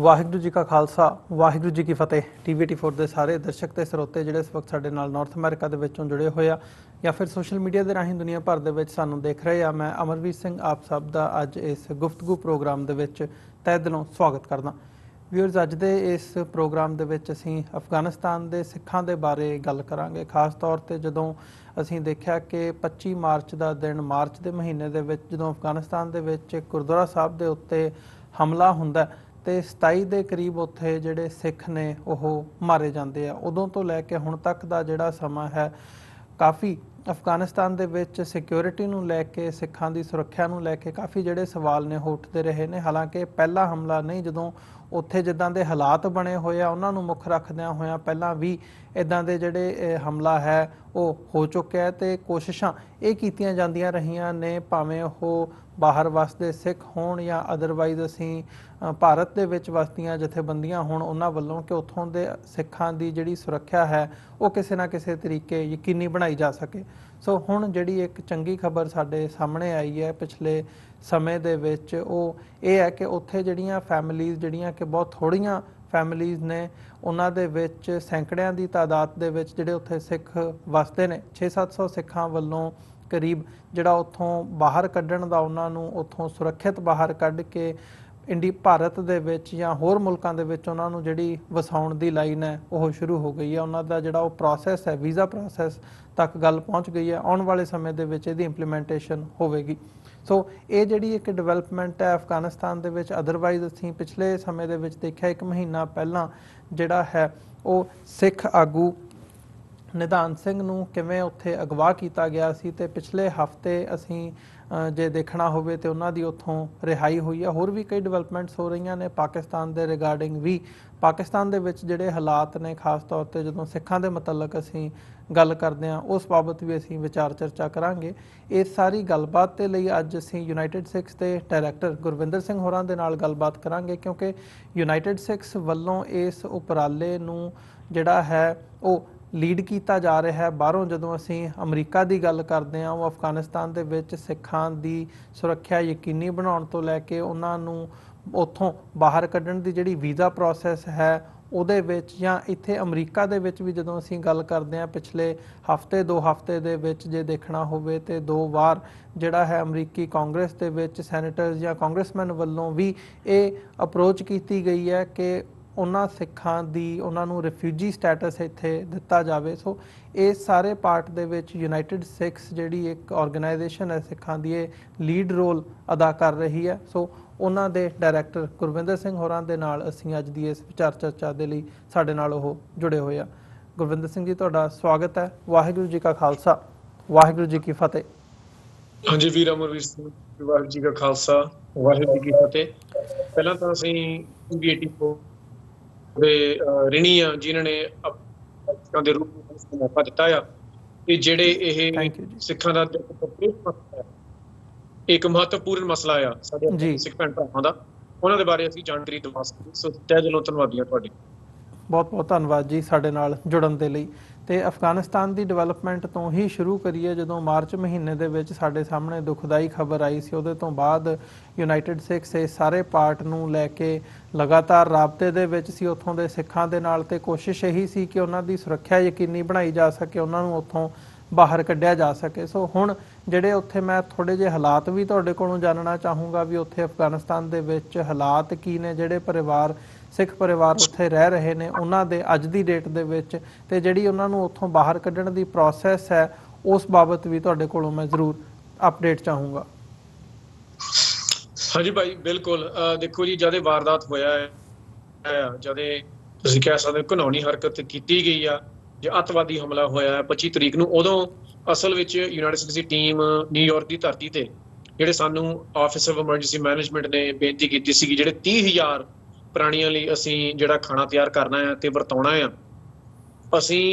ਵਾਹਿਗੁਰੂ ਜੀ ਕਾ ਖਾਲਸਾ ਵਾਹਿਗੁਰੂ ਜੀ ਕੀ ਫਤਿਹ। TVT4 ਦੇ ਸਾਰੇ ਦਰਸ਼ਕ ਤੇ ਸਰੋਤੇ ਜਿਹੜੇ ਇਸ ਵਕਤ ਸਾਡੇ ਨਾਲ ਨਾਰਥ ਅਮਰੀਕਾ ਦੇ ਵਿੱਚੋਂ ਜੁੜੇ ਹੋਏ ਆ ਜਾਂ ਫਿਰ ਸੋਸ਼ਲ ਮੀਡੀਆ ਦੇ ਰਾਹੀਂ ਦੁਨੀਆ ਭਰ ਦੇ ਵਿੱਚ ਸਾਨੂੰ ਦੇਖ ਰਹੇ ਆ, ਮੈਂ ਅਮਰਵੀਰ ਸਿੰਘ ਆਪ ਸਭ ਦਾ ਅੱਜ ਇਸ ਗੁਫ਼ਤਗੂ ਪ੍ਰੋਗਰਾਮ ਦੇ ਵਿੱਚ ਤਹਿ ਦਿਲੋਂ ਸਵਾਗਤ ਕਰਦਾ। ਵਿਊਅਰਸ, ਅੱਜ ਦੇ ਇਸ ਪ੍ਰੋਗਰਾਮ ਦੇ ਵਿੱਚ ਅਸੀਂ ਅਫਗਾਨਿਸਤਾਨ ਦੇ ਸਿੱਖਾਂ ਦੇ ਬਾਰੇ ਗੱਲ ਕਰਾਂਗੇ। ਖਾਸ ਤੌਰ ਤੇ ਜਦੋਂ ਅਸੀਂ ਦੇਖਿਆ ਕਿ 25 ਮਾਰਚ ਦਾ ਦਿਨ, ਮਾਰਚ ਦੇ ਮਹੀਨੇ ਦੇ ਵਿੱਚ ਜਦੋਂ ਅਫਗਾਨਿਸਤਾਨ ਦੇ ਵਿੱਚ ਗੁਰਦੁਆਰਾ ਸਾਹਿਬ ਦੇ ਉੱਤੇ ਹਮਲਾ ਹੁੰਦਾ ਤੇ 27 ਦੇ ਕਰੀਬ ਉੱਥੇ ਜਿਹੜੇ ਸਿੱਖ ਨੇ ਉਹ ਮਾਰੇ ਜਾਂਦੇ ਆ। ਉਦੋਂ ਤੋਂ ਲੈ ਕੇ ਹੁਣ ਤੱਕ ਦਾ ਜਿਹੜਾ ਸਮਾਂ ਹੈ, ਕਾਫੀ ਅਫਗਾਨਿਸਤਾਨ ਦੇ ਵਿੱਚ ਸਿਕਿਉਰਿਟੀ ਨੂੰ ਲੈ ਕੇ, ਸਿੱਖਾਂ ਦੀ ਸੁਰੱਖਿਆ ਨੂੰ ਲੈ ਕੇ ਕਾਫੀ ਜਿਹੜੇ ਸਵਾਲ ਨੇ ਉਹ ਉੱਠਦੇ ਰਹੇ ਨੇ। ਹਾਲਾਂਕਿ ਪਹਿਲਾ ਹਮਲਾ ਨਹੀਂ, ਜਦੋਂ ਉੱਥੇ ਜਿੱਦਾਂ ਦੇ ਹਾਲਾਤ ਬਣੇ ਹੋਏ ਆ ਉਹਨਾਂ ਨੂੰ ਮੁੱਖ ਰੱਖਦਿਆਂ ਹੋਇਆਂ ਪਹਿਲਾਂ ਵੀ ਇੱਦਾਂ ਦੇ ਜਿਹੜੇ ਹਮਲਾ ਹੈ ਉਹ ਹੋ ਚੁੱਕਿਆ ਤੇ ਕੋਸ਼ਿਸ਼ਾਂ ਇਹ ਕੀਤੀਆਂ ਜਾਂਦੀਆਂ ਰਹੀਆਂ ਨੇ, ਭਾਵੇਂ ਉਹ ਬਾਹਰ ਵਸਦੇ ਸਿੱਖ ਹੋਣ ਜਾਂ ਅਦਰਵਾਈਜ਼ ਅਸੀਂ ਭਾਰਤ ਦੇ ਵਿੱਚ ਵਸਦੀਆਂ ਜਥੇਬੰਦੀਆਂ ਹੋਣ, ਉਹਨਾਂ ਵੱਲੋਂ ਕਿ ਉੱਥੋਂ ਦੇ ਸਿੱਖਾਂ ਦੀ ਜਿਹੜੀ ਸੁਰੱਖਿਆ ਹੈ ਉਹ ਕਿਸੇ ਨਾ ਕਿਸੇ ਤਰੀਕੇ ਯਕੀਨੀ ਬਣਾਈ ਜਾ ਸਕੇ। ਸੋ ਹੁਣ ਜਿਹੜੀ ਇੱਕ ਚੰਗੀ ਖਬਰ ਸਾਡੇ ਸਾਹਮਣੇ ਆਈ ਹੈ ਪਿਛਲੇ ਸਮੇਂ ਦੇ ਵਿੱਚ, ਉਹ ਇਹ ਹੈ ਕਿ ਉੱਥੇ ਜਿਹੜੀਆਂ ਫੈਮਿਲੀਜ਼, ਜਿਹੜੀਆਂ ਕਿ ਬਹੁਤ ਥੋੜ੍ਹੀਆਂ ਫੈਮਿਲੀਜ਼ ਨੇ, ਉਹਨਾਂ ਦੇ ਵਿੱਚ ਸੈਂਕੜਿਆਂ ਦੀ ਤਾਦਾਦ ਦੇ ਵਿੱਚ ਜਿਹੜੇ ਉੱਥੇ ਸਿੱਖ ਵਸਦੇ ਨੇ, 600-700 ਸਿੱਖਾਂ ਵੱਲੋਂ ਕਰੀਬ ਜਿਹੜਾ ਉੱਥੋਂ ਬਾਹਰ ਕੱਢਣ ਦਾ, ਉਹਨਾਂ ਨੂੰ ਉੱਥੋਂ ਸੁਰੱਖਿਅਤ ਬਾਹਰ ਕੱਢ ਕੇ ਭਾਰਤ ਦੇ ਵਿੱਚ ਜਾਂ ਹੋਰ ਮੁਲਕਾਂ ਦੇ ਵਿੱਚ ਉਹਨਾਂ ਨੂੰ ਜਿਹੜੀ ਵਸਾਉਣ ਦੀ ਲਾਈਨ ਹੈ ਉਹ ਸ਼ੁਰੂ ਹੋ ਗਈ ਹੈ। ਉਹਨਾਂ ਦਾ ਜਿਹੜਾ ਉਹ ਪ੍ਰੋਸੈਸ ਹੈ, ਵੀਜ਼ਾ ਪ੍ਰੋਸੈਸ ਤੱਕ ਗੱਲ ਪਹੁੰਚ ਗਈ ਹੈ। ਆਉਣ ਵਾਲੇ ਸਮੇਂ ਦੇ ਵਿੱਚ ਇਹਦੀ ਇੰਪਲੀਮੈਂਟੇਸ਼ਨ ਹੋਵੇਗੀ। ਸੋ ਇਹ ਜਿਹੜੀ ਇੱਕ ਡਿਵੈਲਪਮੈਂਟ ਹੈ ਅਫਗਾਨਿਸਤਾਨ ਦੇ ਵਿੱਚ। ਅਦਰਵਾਈਜ਼ ਅਸੀਂ ਪਿਛਲੇ ਸਮੇਂ ਦੇ ਵਿੱਚ ਦੇਖਿਆ, 1 ਮਹੀਨਾ ਪਹਿਲਾਂ ਜਿਹੜਾ ਹੈ ਉਹ ਸਿੱਖ ਆਗੂ ਨਿਧਾਨ ਸਿੰਘ ਨੂੰ ਕਿਵੇਂ ਉੱਥੇ ਅਗਵਾ ਕੀਤਾ ਗਿਆ ਸੀ, ਤੇ ਪਿਛਲੇ ਹਫ਼ਤੇ ਅਸੀਂ ਜੇ ਦੇਖਣਾ ਹੋਵੇ ਤੇ ਉਹਨਾਂ ਦੀ ਉੱਥੋਂ ਰਿਹਾਈ ਹੋਈ ਹੈ। ਹੋਰ ਵੀ ਕਈ ਡਿਵੈਲਪਮੈਂਟਸ ਹੋ ਰਹੀਆਂ ਨੇ ਪਾਕਿਸਤਾਨ ਦੇ ਰਿਗਾਰਡਿੰਗ ਵੀ। ਪਾਕਿਸਤਾਨ ਦੇ ਵਿੱਚ ਜਿਹੜੇ ਹਾਲਾਤ ਨੇ, ਖਾਸ ਤੌਰ ਤੇ ਜਦੋਂ ਸਿੱਖਾਂ ਦੇ ਮੁਤਲਕ ਅਸੀਂ ਗੱਲ ਕਰਦੇ ਹਾਂ, ਉਸ ਬਾਬਤ ਵੀ ਅਸੀਂ ਵਿਚਾਰ ਚਰਚਾ ਕਰਾਂਗੇ। ਇਸ ਸਾਰੀ ਗੱਲਬਾਤ ਦੇ ਲਈ ਅੱਜ ਅਸੀਂ ਯੂਨਾਈਟਿਡ ਸਿੱਖਸ ਦੇ ਡਾਇਰੈਕਟਰ ਗੁਰਵਿੰਦਰ ਸਿੰਘ ਹੋਰਾਂ ਦੇ ਨਾਲ ਗੱਲਬਾਤ ਕਰਾਂਗੇ, ਕਿਉਂਕਿ ਯੂਨਾਈਟਿਡ ਸਿੱਖਸ ਵੱਲੋਂ ਇਸ ਉਪਰਾਲੇ ਨੂੰ ਜਿਹੜਾ ਹੈ ਉਹ ਲੀਡ ਕੀਤਾ ਜਾ ਰਿਹਾ ਹੈ ਬਾਹਰੋਂ। ਜਦੋਂ ਅਸੀਂ ਅਮਰੀਕਾ ਦੀ ਗੱਲ ਕਰਦੇ ਹਾਂ, ਉਹ ਅਫਗਾਨਿਸਤਾਨ ਦੇ ਵਿੱਚ ਸਿੱਖਾਂ ਦੀ ਸੁਰੱਖਿਆ ਯਕੀਨੀ ਬਣਾਉਣ ਤੋਂ ਲੈ ਕੇ ਉਹਨਾਂ ਨੂੰ ਉੱਥੋਂ ਬਾਹਰ ਕੱਢਣ ਦੀ ਜਿਹੜੀ ਵੀਜ਼ਾ ਪ੍ਰੋਸੈਸ ਹੈ ਉਹਦੇ ਵਿੱਚ, ਜਾਂ ਇੱਥੇ ਅਮਰੀਕਾ ਦੇ ਵਿੱਚ ਵੀ ਜਦੋਂ ਅਸੀਂ ਗੱਲ ਕਰਦੇ ਹਾਂ ਪਿਛਲੇ ਹਫ਼ਤੇ 2 ਹਫ਼ਤੇ ਦੇ ਵਿੱਚ ਜੇ ਦੇਖਣਾ ਹੋਵੇ ਤੇ 2 ਵਾਰ ਜਿਹੜਾ ਹੈ ਅਮਰੀਕੀ ਕਾਂਗਰਸ ਦੇ ਵਿੱਚ ਸੈਨੇਟਰਸ ਜਾਂ ਕਾਂਗਰਸਮੈਨ ਵੱਲੋਂ ਵੀ ਇਹ ਅਪਰੋਚ ਕੀਤੀ ਗਈ ਹੈ ਕਿ ਉਹਨਾਂ ਸਿੱਖਾਂ ਦੀ, ਉਹਨਾਂ ਨੂੰ ਰਿਫਿਊਜੀ ਸਟੇਟਸ ਇੱਥੇ ਦਿੱਤਾ ਜਾਵੇ। ਸੋ ਇਸ ਸਾਰੇ ਪਾਰਟ ਦੇ ਵਿੱਚ ਯੂਨਾਈਟਿਡ ਸਿੱਖਸ ਜਿਹੜੀ ਇੱਕ ਆਰਗੇਨਾਈਜੇਸ਼ਨ ਹੈ ਸਿੱਖਾਂ ਦੀ, ਇਹ ਲੀਡ ਰੋਲ ਅਦਾ ਕਰ ਰਹੀ ਹੈ। ਸੋ ਉਹਨਾਂ ਦੇ ਡਾਇਰੈਕਟਰ ਗੁਰਵਿੰਦਰ ਸਿੰਘ ਹੋਰਾਂ ਦੇ ਨਾਲ ਅਸੀਂ ਅੱਜ ਦੀ ਇਸ ਵਿਚਾਰ ਚਰਚਾ ਦੇ ਲਈ ਸਾਡੇ ਨਾਲ ਉਹ ਜੁੜੇ ਹੋਏ ਆ। ਗੁਰਵਿੰਦਰ ਸਿੰਘ ਜੀ, ਤੁਹਾਡਾ ਸਵਾਗਤ ਹੈ। ਵਾਹਿਗੁਰੂ ਜੀ ਕਾ ਖਾਲਸਾ ਵਾਹਿਗੁਰੂ ਜੀ ਕੀ ਫਤਿਹ। ਹਾਂਜੀ ਵੀਰ ਅਮਰਵੀਰ ਸਿੰਘ, ਵਾਹਿਗੁਰੂ ਜੀ ਕਾ ਖਾਲਸਾ ਵਾਹਿਗੁਰੂ ਜੀ ਕੀ ਫਤਿਹ। ਪਹਿਲਾਂ ਤਾਂ ਅਸੀਂ TVT4 ਦੇ ਰਿਣੀ ਆ ਜਿਨ੍ਹਾਂ ਨੇ ਸਿੱਖਾਂ ਦੇ ਰੂਪ ਵਿੱਚ ਮੌਕਾ ਦਿੱਤਾ ਆ ਕਿ ਜਿਹੜੇ ਇਹ ਸਿੱਖਾਂ ਦਾ ਇੱਕ ਮਹੱਤਵਪੂਰਨ ਮਸਲਾ ਆ ਸਾਡੇ ਸਿੱਖ ਭੈਣ ਭਰਾਵਾਂ ਦਾ, ਉਹਨਾਂ ਦੇ ਬਾਰੇ ਅਸੀਂ ਜਾਣਕਾਰੀ ਦਿਵਾ ਸਕਦੇ। ਸੋ ਤਹਿ ਦਿਲੋਂ ਧੰਨਵਾਦੀ ਹਾਂ ਤੁਹਾਡੇ। ਬਹੁਤ ਬਹੁਤ ਧੰਨਵਾਦ ਜੀ ਸਾਡੇ ਨਾਲ ਜੁੜਨ ਦੇ ਲਈ। ਤੇ ਅਫਗਾਨਿਸਤਾਨ ਦੀ ਡਿਵੈਲਪਮੈਂਟ ਤੋਂ ਹੀ ਸ਼ੁਰੂ ਕਰੀਏ। ਜਦੋਂ ਮਾਰਚ ਮਹੀਨੇ ਦੇ ਵਿੱਚ ਸਾਡੇ ਸਾਹਮਣੇ ਦੁਖਦਾਈ ਖਬਰ ਆਈ ਸੀ, ਉਹਦੇ ਤੋਂ ਬਾਅਦ ਯੂਨਾਈਟਿਡ ਸਿੱਖਸ ਇਸ ਸਾਰੇ ਪਾਰਟ ਨੂੰ ਲੈ ਕੇ ਲਗਾਤਾਰ ਰਾਬਤੇ ਦੇ ਵਿੱਚ ਸੀ ਉੱਥੋਂ ਦੇ ਸਿੱਖਾਂ ਦੇ ਨਾਲ, ਤੇ ਕੋਸ਼ਿਸ਼ ਇਹੀ ਸੀ ਕਿ ਉਹਨਾਂ ਦੀ ਸੁਰੱਖਿਆ ਯਕੀਨੀ ਬਣਾਈ ਜਾ ਸਕੇ, ਉਹਨਾਂ ਨੂੰ ਉੱਥੋਂ ਬਾਹਰ ਕੱਢਿਆ ਜਾ ਸਕੇ। ਸੋ ਹੁਣ ਜਿਹੜੇ ਉੱਥੇ, ਮੈਂ ਥੋੜ੍ਹੇ ਜਿਹੇ ਹਾਲਾਤ ਵੀ ਤੁਹਾਡੇ ਕੋਲੋਂ ਜਾਣਨਾ ਚਾਹੂੰਗਾ ਵੀ ਉੱਥੇ ਅਫਗਾਨਿਸਤਾਨ ਦੇ ਵਿੱਚ ਹਾਲਾਤ ਕੀ ਨੇ, ਜਿਹੜੇ ਪਰਿਵਾਰ, ਸਿੱਖ ਪਰਿਵਾਰ ਉੱਥੇ ਰਹਿ ਰਹੇ ਨੇ ਉਹਨਾਂ ਦੇ ਅੱਜ ਦੀ ਡੇਟ ਦੇ ਵਿੱਚ, ਤੇ ਜਿਹੜੀ ਉਹਨਾਂ ਨੂੰ ਉੱਥੋਂ ਬਾਹਰ ਕੱਢਣ ਦੀ ਪ੍ਰੋਸੈਸ ਹੈ ਉਸ ਬਾਬਤ ਵੀ ਤੁਹਾਡੇ ਕੋਲੋਂ ਮੈਂ ਜ਼ਰੂਰ ਅਪਡੇਟ ਚਾਹੂੰਗਾ। ਹਾਂਜੀ ਭਾਈ, ਬਿਲਕੁਲ। ਦੇਖੋ ਜੀ, ਜਦ ਵਾਰਦਾਤ ਹੋਇਆ ਹੈ, ਜਦ ਤੁਸੀਂ ਕਹਿ ਸਕਦੇ ਹੋ ਘਿਨੌਣੀ ਹਰਕਤ ਕੀਤੀ ਗਈ ਆ, ਜੇ ਅੱਤਵਾਦੀ ਹਮਲਾ ਹੋਇਆ 25 ਤਰੀਕ ਨੂੰ, ਉਦੋਂ ਅਸਲ ਵਿੱਚ ਯੂਨਾਈਟਿਡ ਸਟੇਟਸ ਦੀ ਟੀਮ ਨਿਊਯਾਰਕ ਦੀ ਧਰਤੀ ਤੇ, ਜਿਹੜੇ ਸਾਨੂੰ ਆਫਿਸ ਆਫ ਐਮਰਜੈਂਸੀ ਮੈਨੇਜਮੈਂਟ ਨੇ ਬੇਨਤੀ ਕੀਤੀ ਸੀਗੀ, ਜਿਹੜੇ 30,000 ਪ੍ਰਾਣੀਆਂ ਲਈ ਅਸੀਂ ਜਿਹੜਾ ਖਾਣਾ ਤਿਆਰ ਕਰਨਾ ਹੈ ਤੇ ਵਰਤਾਉਣਾ ਆ, ਅਸੀਂ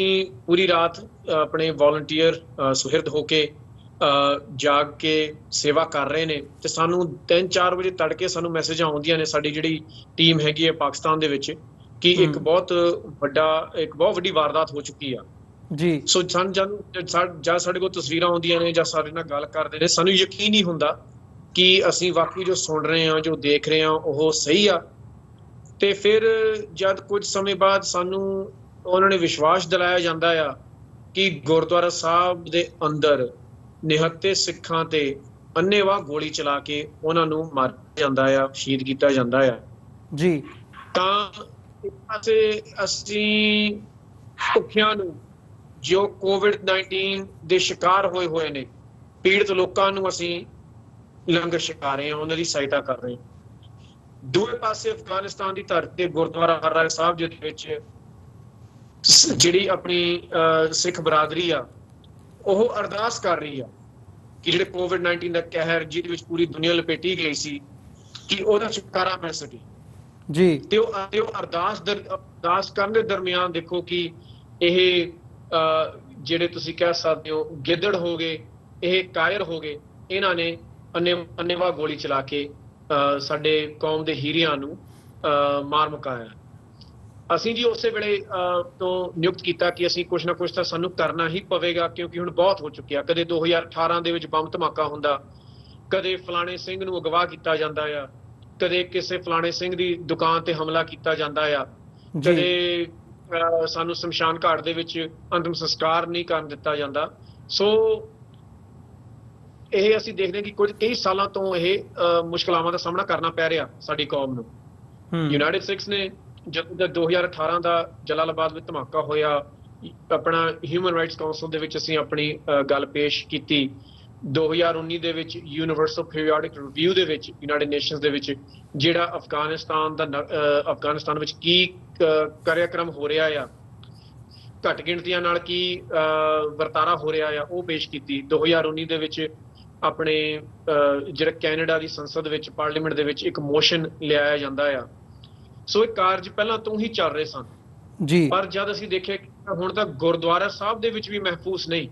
ਪੂਰੀ ਰਾਤ ਆਪਣੇ ਵਾਲੰਟੀਅਰ ਸੁਹਿਰਦ ਹੋ ਕੇ ਜਾਗ ਕੇ ਸੇਵਾ ਕਰ ਰਹੇ ਨੇ। ਤੇ ਸਾਨੂੰ 3-4 ਵਜੇ ਤੜਕੇ ਸਾਨੂੰ ਮੈਸੇਜਾਂ ਆਉਂਦੀਆਂ ਨੇ, ਸਾਡੀ ਜਿਹੜੀ ਟੀਮ ਹੈਗੀ ਹੈ ਪਾਕਿਸਤਾਨ ਦੇ ਵਿੱਚ, ਕਿ ਇੱਕ ਬਹੁਤ ਵੱਡੀ ਵਾਰਦਾਤ ਹੋ ਚੁੱਕੀ ਆ ਜੀ। ਸੋ ਜਦ ਸਾਡੇ ਕੋਲ ਤਸਵੀਰਾਂ ਆਉਂਦੀਆਂ ਨੇ ਜਾਂ ਸਾਡੇ ਨਾਲ ਗੱਲ ਕਰਦੇ ਨੇ, ਸਾਨੂੰ ਯਕੀਨ ਨਹੀਂ ਹੁੰਦਾ ਕਿ ਅਸੀਂ ਵਾਕਈ ਜੋ ਸੁਣ ਰਹੇ ਹਾਂ, ਜੋ ਦੇਖ ਰਹੇ ਹਾਂ, ਉਹ ਸਹੀ ਆ ਤੇ ਫਿਰ ਜਦ ਕੁਝ ਸਮੇਂ ਬਾਅਦ ਸਾਨੂੰ ਉਹਨਾਂ ਨੇ ਵਿਸ਼ਵਾਸ ਦਿਲਾਇਆ ਜਾਂਦਾ ਆ ਕਿ ਗੁਰਦੁਆਰਾ ਸਾਹਿਬ ਦੇ ਅੰਦਰ ਨਿਹੱਤੇ ਸਿੱਖਾਂ ਤੇ ਅੰਨ੍ਹੇਵਾਹ ਗੋਲੀ ਚਲਾ ਕੇ ਉਹਨਾਂ ਨੂੰ ਮਾਰਿਆ ਜਾਂਦਾ ਆ, ਸ਼ਹੀਦ ਕੀਤਾ ਜਾਂਦਾ ਆ, ਜੀ ਤਾਂ ਇੱਕ ਪਾਸੇ ਅਸੀਂ ਭੁੱਖਿਆਂ ਨੂੰ, ਜੋ ਕੋਵਿਡ-19 ਦੇ ਸ਼ਿਕਾਰ ਹੋਏ ਨੇ, ਪੀੜਤ ਲੋਕਾਂ ਨੂੰ ਅਸੀਂ ਲੰਗਰ ਛਕਾ ਰਹੇ ਹਾਂ, ਉਹਨਾਂ ਦੀ ਸਹਾਇਤਾ ਕਰ ਰਹੇ ਹਾਂ। ਦੂਏ ਪਾਸੇ ਅਫਗਾਨਿਸਤਾਨ ਦੀ ਧਰਤੀ ਤੇ ਗੁਰਦੁਆਰਾ ਹਰਰਾਏ ਸਾਹਿਬ ਜੀ ਦੇ ਵਿੱਚ ਜਿਹੜੀ ਆਪਣੀ ਸਿੱਖ ਬਰਾਦਰੀ ਆ, ਉਹ ਅਰਦਾਸ ਕਰ ਰਹੀ ਆ ਕਿ ਜਿਹੜੇ ਕੋਵਿਡ-19 ਦਾ ਕਹਿਰ ਜਿਹਦੇ ਵਿੱਚ ਪੂਰੀ ਦੁਨੀਆ ਲਪੇਟੀ ਗਈ ਸੀ, ਕਿ ਉਹਦਾ ਛੁਟਕਾਰਾ ਮਿਲ ਸਕੇ ਜੀ। ਤੇ ਉਹ ਅਰਦਾਸ ਕਰਨ ਦੇ ਦਰਮਿਆਨ ਦੇਖੋ ਕਿ ਇਹ ਜਿਹੜੇ ਤੁਸੀਂ ਕਹਿ ਸਕਦੇ ਹੋ ਗਿੱਦੜ ਹੋ ਗਏ, ਇਹ ਕਾਇਰ ਹੋ ਗਏ, ਇਹਨਾਂ ਨੇ ਅੰਨ੍ਹੇਵਾਹ ਗੋਲੀ ਚਲਾ ਕੇ ਸਾਡੇ ਕੌਮ ਦੇ ਹੀਰਿਆਂ ਨੂੰ ਮਾਰ ਮੁਕਾਇਆ। ਅਸੀਂ ਜੀ ਉਸੇ ਵੇਲੇ ਤੋਂ ਨਿਯੁਕਤ ਕੀਤਾ ਕਿ ਅਸੀਂ ਕੁਛ ਨਾ ਕੁਛ ਤਾਂ ਸਾਨੂੰ ਕਰਨਾ ਹੀ ਪਵੇਗਾ, ਕਿਉਂਕਿ ਹੁਣ ਬਹੁਤ ਹੋ ਚੁੱਕਿਆ। ਕਦੇ 2018 ਦੇ ਵਿੱਚ ਬੰਬ ਧਮਾਕਾ ਹੁੰਦਾ, ਕਦੇ ਫਲਾਣੇ ਸਿੰਘ ਨੂੰ ਅਗਵਾ ਕੀਤਾ ਜਾਂਦਾ ਆ, ਕਦੇ ਕਿਸੇ ਫਲਾਣੇ ਸਿੰਘ ਦੀ ਦੁਕਾਨ ਤੇ ਹਮਲਾ ਕੀਤਾ ਜਾਂਦਾ ਆ, ਕਦੇ ਸਾਨੂੰ ਸ਼ਮਸ਼ਾਨ ਘਾਟ ਦੇ ਵਿੱਚ ਅੰਤਿਮ ਸੰਸਕਾਰ ਨਹੀਂ ਕਰਨ ਦਿੱਤਾ ਜਾਂਦਾ। ਸੋ ਇਹ ਅਸੀਂ ਦੇਖਦੇ ਹਾਂ ਕਿ ਕਈ ਸਾਲਾਂ ਤੋਂ ਇਹ ਮੁਸ਼ਕਲਾਵਾਂ ਦਾ ਸਾਹਮਣਾ ਕਰਨਾ ਪੈ ਰਿਹਾ ਸਾਡੀ ਕੌਮ ਨੂੰ। ਯੂਨਾਈਟਿਡ ਸਟੇਟਸ ਨੇ ਜਦੋਂ 2018 ਦਾ ਜਲਾਲਾਬਾਦ ਵਿੱਚ ਧਮਾਕਾ ਹੋਇਆ, ਆਪਣਾ ਹਿਊਮਨ ਰਾਈਟਸ ਕਾਉਂਸਲ ਦੇ ਵਿੱਚ ਅਸੀਂ ਆਪਣੀ ਗੱਲ ਪੇਸ਼ ਕੀਤੀ। 2019 ਦੇ ਵਿੱਚ ਯੂਨੀਵਰਸਲ ਪੀਰੀਓਡਿਕ ਰਿਵਿਊ ਦੇ ਵਿੱਚ ਯੂਨਾਈਟਿਡ ਨੇਸ਼ਨਸ ਦੇ ਵਿੱਚ ਜਿਹੜਾ ਅਫਗਾਨਿਸਤਾਨ ਵਿੱਚ ਕੀ ਕਾਰਿਆਕ੍ਰਮ ਹੋ ਰਿਹਾ ਆ, ਘੱਟ ਗਿਣਤੀਆਂ ਨਾਲ ਕੀ ਵਰਤਾਰਾ ਹੋ ਰਿਹਾ ਆ, ਉਹ ਪੇਸ਼ ਕੀਤੀ। 2019 ਦੇ ਵਿੱਚ ਆਪਣੇ ਜਿਹੜਾ ਕੈਨੇਡਾ ਦੀ ਸੰਸਦ ਵਿੱਚ, ਪਾਰਲੀਮੈਂਟ ਦੇ ਵਿੱਚ ਇੱਕ ਮੋਸ਼ਨ ਲਿਆਇਆ ਜਾਂਦਾ ਆ। ਸੋ ਇਹ ਕਾਰਜ ਪਹਿਲਾਂ ਤੋਂ ਹੀ ਚੱਲ ਰਹੇ ਸਨ ਜੀ, ਪਰ ਜਦ ਅਸੀਂ ਦੇਖਿਆ ਕਿ ਹੁਣ ਤਾਂ ਗੁਰਦੁਆਰਾ ਸਾਹਿਬ ਦੇ ਵਿੱਚ ਵੀ ਮਹਿਫੂਜ਼ ਨਹੀਂ,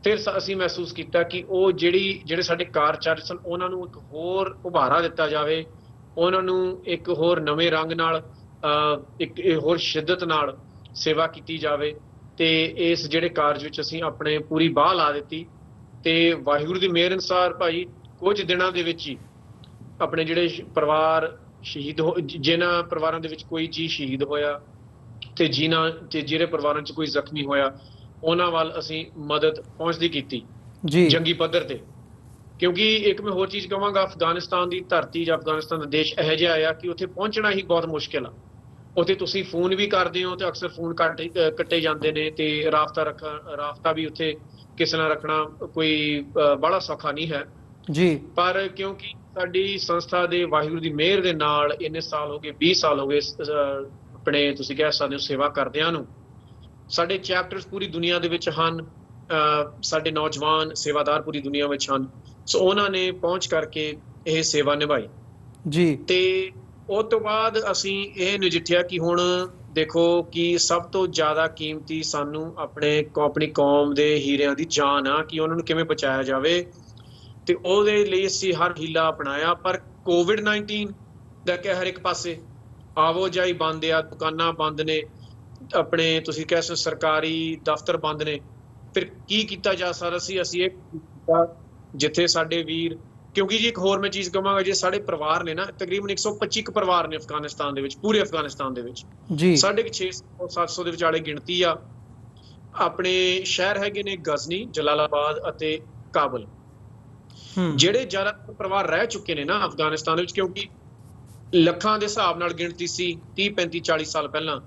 ਫਿਰ ਅਸੀਂ ਮਹਿਸੂਸ ਕੀਤਾ ਕਿ ਉਹ ਜਿਹੜੇ ਸਾਡੇ ਕਾਰਜ ਸਨ, ਉਹਨਾਂ ਨੂੰ ਇੱਕ ਹੋਰ ਉਭਾਰਾ ਦਿੱਤਾ ਜਾਵੇ, ਉਹਨਾਂ ਨੂੰ ਇੱਕ ਹੋਰ ਨਵੇਂ ਰੰਗ ਨਾਲ, ਇੱਕ ਹੋਰ ਸ਼ਿੱਦਤ ਨਾਲ ਸੇਵਾ ਕੀਤੀ ਜਾਵੇ। ਤੇ ਇਸ ਜਿਹੜੇ ਕਾਰਜ ਵਿੱਚ ਅਸੀਂ ਆਪਣੇ ਪੂਰੀ ਬਾਹ ਲਾ ਦਿੱਤੀ। ਤੇ ਵਾਹਿਗੁਰੂ ਦੀ ਮਿਹਰ ਅਨੁਸਾਰ ਭਾਈ ਕੁਝ ਦਿਨਾਂ ਦੇ ਵਿੱਚ ਹੀ ਆਪਣੇ ਜਿਹੜੇ ਪਰਿਵਾਰ ਸ਼ਹੀਦ ਜਿਨ੍ਹਾਂ ਪਰਿਵਾਰਾਂ ਦੇ ਵਿੱਚ ਕੋਈ ਜੀ ਸ਼ਹੀਦ ਹੋਇਆ ਤੇ ਜਿਹੜੇ ਪਰਿਵਾਰਾਂ 'ਚ ਕੋਈ ਜ਼ਖਮੀ ਹੋਇਆ, ਉਹਨਾਂ ਵੱਲ ਅਸੀਂ ਮਦਦ ਪਹੁੰਚਦੀ ਕੀਤੀ ਜੀ, ਜੰਗੀ ਪੱਧਰ ਤੇ। ਕਿਉਂਕਿ ਇੱਕ ਮੈਂ ਹੋਰ ਚੀਜ਼ ਕਹਾਂਗਾ, ਅਫਗਾਨਿਸਤਾਨ ਦੀ ਧਰਤੀ ਜਾਂ ਅਫਗਾਨਿਸਤਾਨ ਦਾ ਦੇਸ਼ ਇਹੋ ਜਿਹਾ ਆ ਕਿ ਉੱਥੇ ਪਹੁੰਚਣਾ ਹੀ ਬਹੁਤ ਮੁਸ਼ਕਿਲ ਆ। ਉੱਥੇ ਤੁਸੀਂ ਫੋਨ ਵੀ ਕਰਦੇ ਹੋ ਤੇ ਅਕਸਰ ਫੋਨ ਕੱਟੇ ਜਾਂਦੇ ਨੇ, ਤੇ ਰਾਬਤਾ ਵੀ ਉੱਥੇ ਕਿਸੇ ਨਾਲ ਰੱਖਣਾ ਕੋਈ ਬੜਾ ਸੌਖਾ ਨਹੀਂ ਹੈ ਜੀ। ਪਰ ਕਿਉਂਕਿ ਸਾਡੀ ਸੰਸਥਾ ਦੇ ਵਾਹਿਗੁਰੂ ਦੀ ਮਿਹਰ ਦੇ ਨਾਲ ਇੰਨੇ ਸਾਲ ਹੋ ਗਏ, 20 ਸਾਲ ਹੋ ਗਏ ਆਪਣੇ ਤੁਸੀਂ ਕਹਿ ਸਕਦੇ ਹੋ ਸੇਵਾ ਕਰਦਿਆਂ ਨੂੰ। ਸਾਡੇ ਚੈਪਟਰਸ ਪੂਰੀ ਦੁਨੀਆ ਦੇ ਵਿੱਚ ਹਨ, ਸਾਡੇ ਨੌਜਵਾਨ ਸੇਵਾਦਾਰ ਪੂਰੀ ਦੁਨੀਆ ਵਿੱਚ ਹਨ। ਸੋ ਉਹਨਾਂ ਨੇ ਪਹੁੰਚ ਕਰਕੇ ਇਹ ਸੇਵਾ ਨਿਭਾਈ ਜੀ। ਤੇ ਉਸ ਤੋਂ ਬਾਅਦ ਅਸੀਂ ਇਹ ਨਜਿੱਠਿਆ ਕਿ ਹੁਣ ਦੇਖੋ ਕਿ ਸਭ ਤੋਂ ਜ਼ਿਆਦਾ ਕੀਮਤੀ ਸਾਨੂੰ ਆਪਣੀ ਕੌਮ ਦੇ ਹੀਰਿਆਂ ਦੀ ਜਾਨ ਆ, ਕਿ ਉਹਨਾਂ ਨੂੰ ਕਿਵੇਂ ਬਚਾਇਆ ਜਾਵੇ। ਤੇ ਉਹਦੇ ਲਈ ਅਸੀਂ ਹਰ ਹੀਲਾ ਅਪਣਾਇਆ। ਪਰ ਕੋਵਿਡ-19 ਦਾ ਕਹਿਰ ਇੱਕ ਪਾਸੇ, ਆਵਾਜਾਈ ਬੰਦ ਆ, ਦੁਕਾਨਾਂ ਬੰਦ ਨੇ, ਆਪਣੇ ਤੁਸੀਂ ਕਹਿ ਸਕਦੇ ਸਰਕਾਰੀ ਦਫ਼ਤਰ ਬੰਦ ਨੇ। ਫਿਰ ਕੀ ਕੀਤਾ ਜਾ ਸਕਦਾ ਸੀ? ਅਸੀਂ ਇਹ ਕੀਤਾ ਜਿੱਥੇ ਸਾਡੇ ਵੀਰ, ਕਿਉਂਕਿ ਜੀ ਇੱਕ ਹੋਰ ਮੈਂ ਚੀਜ਼ ਕਹਾਂਗਾ, ਜੇ ਸਾਡੇ ਪਰਿਵਾਰ ਨੇ ਨਾ, ਤਕਰੀਬਨ 125 ਪਰਿਵਾਰ ਨੇ ਅਫਗਾਨਿਸਤਾਨ ਦੇ ਵਿੱਚ, ਪੂਰੇ ਅਫਗਾਨਿਸਤਾਨ ਦੇ ਵਿੱਚ ਜੀ, 650-700 ਦੇ ਵਿਚਾਲੇ ਗਿਣਤੀ ਆ। ਆਪਣੇ ਸ਼ਹਿਰ ਹੈਗੇ ਨੇ ਗਜ਼ਨੀ, ਜਲਾਲਾਬਾਦ ਅਤੇ ਕਾਬਲ, ਜਿਹੜੇ ਜ਼ਿਆਦਾਤਰ ਪਰਿਵਾਰ ਰਹਿ ਚੁੱਕੇ ਨੇ ਨਾ ਅਫਗਾਨਿਸਤਾਨ ਵਿੱਚ, ਕਿਉਂਕਿ ਲੱਖਾਂ ਦੇ ਹਿਸਾਬ ਨਾਲ ਗਿਣਤੀ ਸੀ 30, 35, 40 ਸਾਲ ਪਹਿਲਾਂ।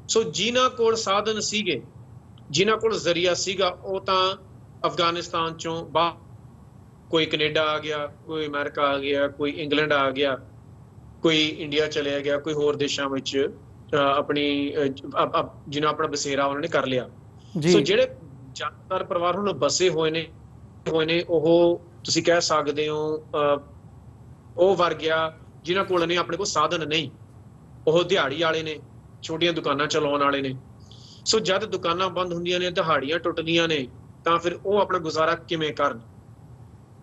ਸੋ ਜਿਨ੍ਹਾਂ ਕੋਲ ਸਾਧਨ ਸੀਗੇ, ਜਿਨ੍ਹਾਂ ਕੋਲ ਜ਼ਰੀਆ ਸੀਗਾ, ਉਹ ਤਾਂ ਅਫਗਾਨਿਸਤਾਨ ਚੋਂ ਬਾਹਰ, ਕੋਈ ਕੈਨੇਡਾ ਆ ਗਿਆ, ਕੋਈ ਅਮਰੀਕਾ ਆ ਗਿਆ, ਕੋਈ ਇੰਗਲੈਂਡ ਆ ਗਿਆ, ਕੋਈ ਇੰਡੀਆ ਚਲਿਆ ਗਿਆ, ਕੋਈ ਹੋਰ ਦੇਸ਼ਾਂ ਵਿੱਚ ਜਿਹਨਾਂ ਆਪਣਾ ਬਸੇਰਾ ਉਹਨਾਂ ਨੇ ਕਰ ਲਿਆ। ਸੋ ਜਿਹੜੇ ਜ਼ਿਆਦਾਤਰ ਪਰਿਵਾਰ ਹੁਣ ਬਸੇ ਹੋਏ ਨੇ, ਉਹ ਤੁਸੀਂ ਕਹਿ ਸਕਦੇ ਹੋ ਉਹ ਵਰਗ ਆ ਜਿਨ੍ਹਾਂ ਕੋਲ ਨੇ ਆਪਣੇ ਕੋਲ ਸਾਧਨ ਨਹੀਂ। ਉਹ ਦਿਹਾੜੀ ਵਾਲੇ ਨੇ, ਛੋਟੀਆਂ ਦੁਕਾਨਾਂ ਚਲਾਉਣ ਵਾਲੇ ਨੇ। ਸੋ ਜਦ ਦੁਕਾਨਾਂ ਬੰਦ ਹੁੰਦੀਆਂ ਨੇ, ਦਿਹਾੜੀਆਂ ਟੁੱਟਦੀਆਂ ਨੇ, ਤਾਂ ਫਿਰ ਉਹ ਆਪਣਾ ਗੁਜ਼ਾਰਾ ਕਿਵੇਂ ਕਰਨ?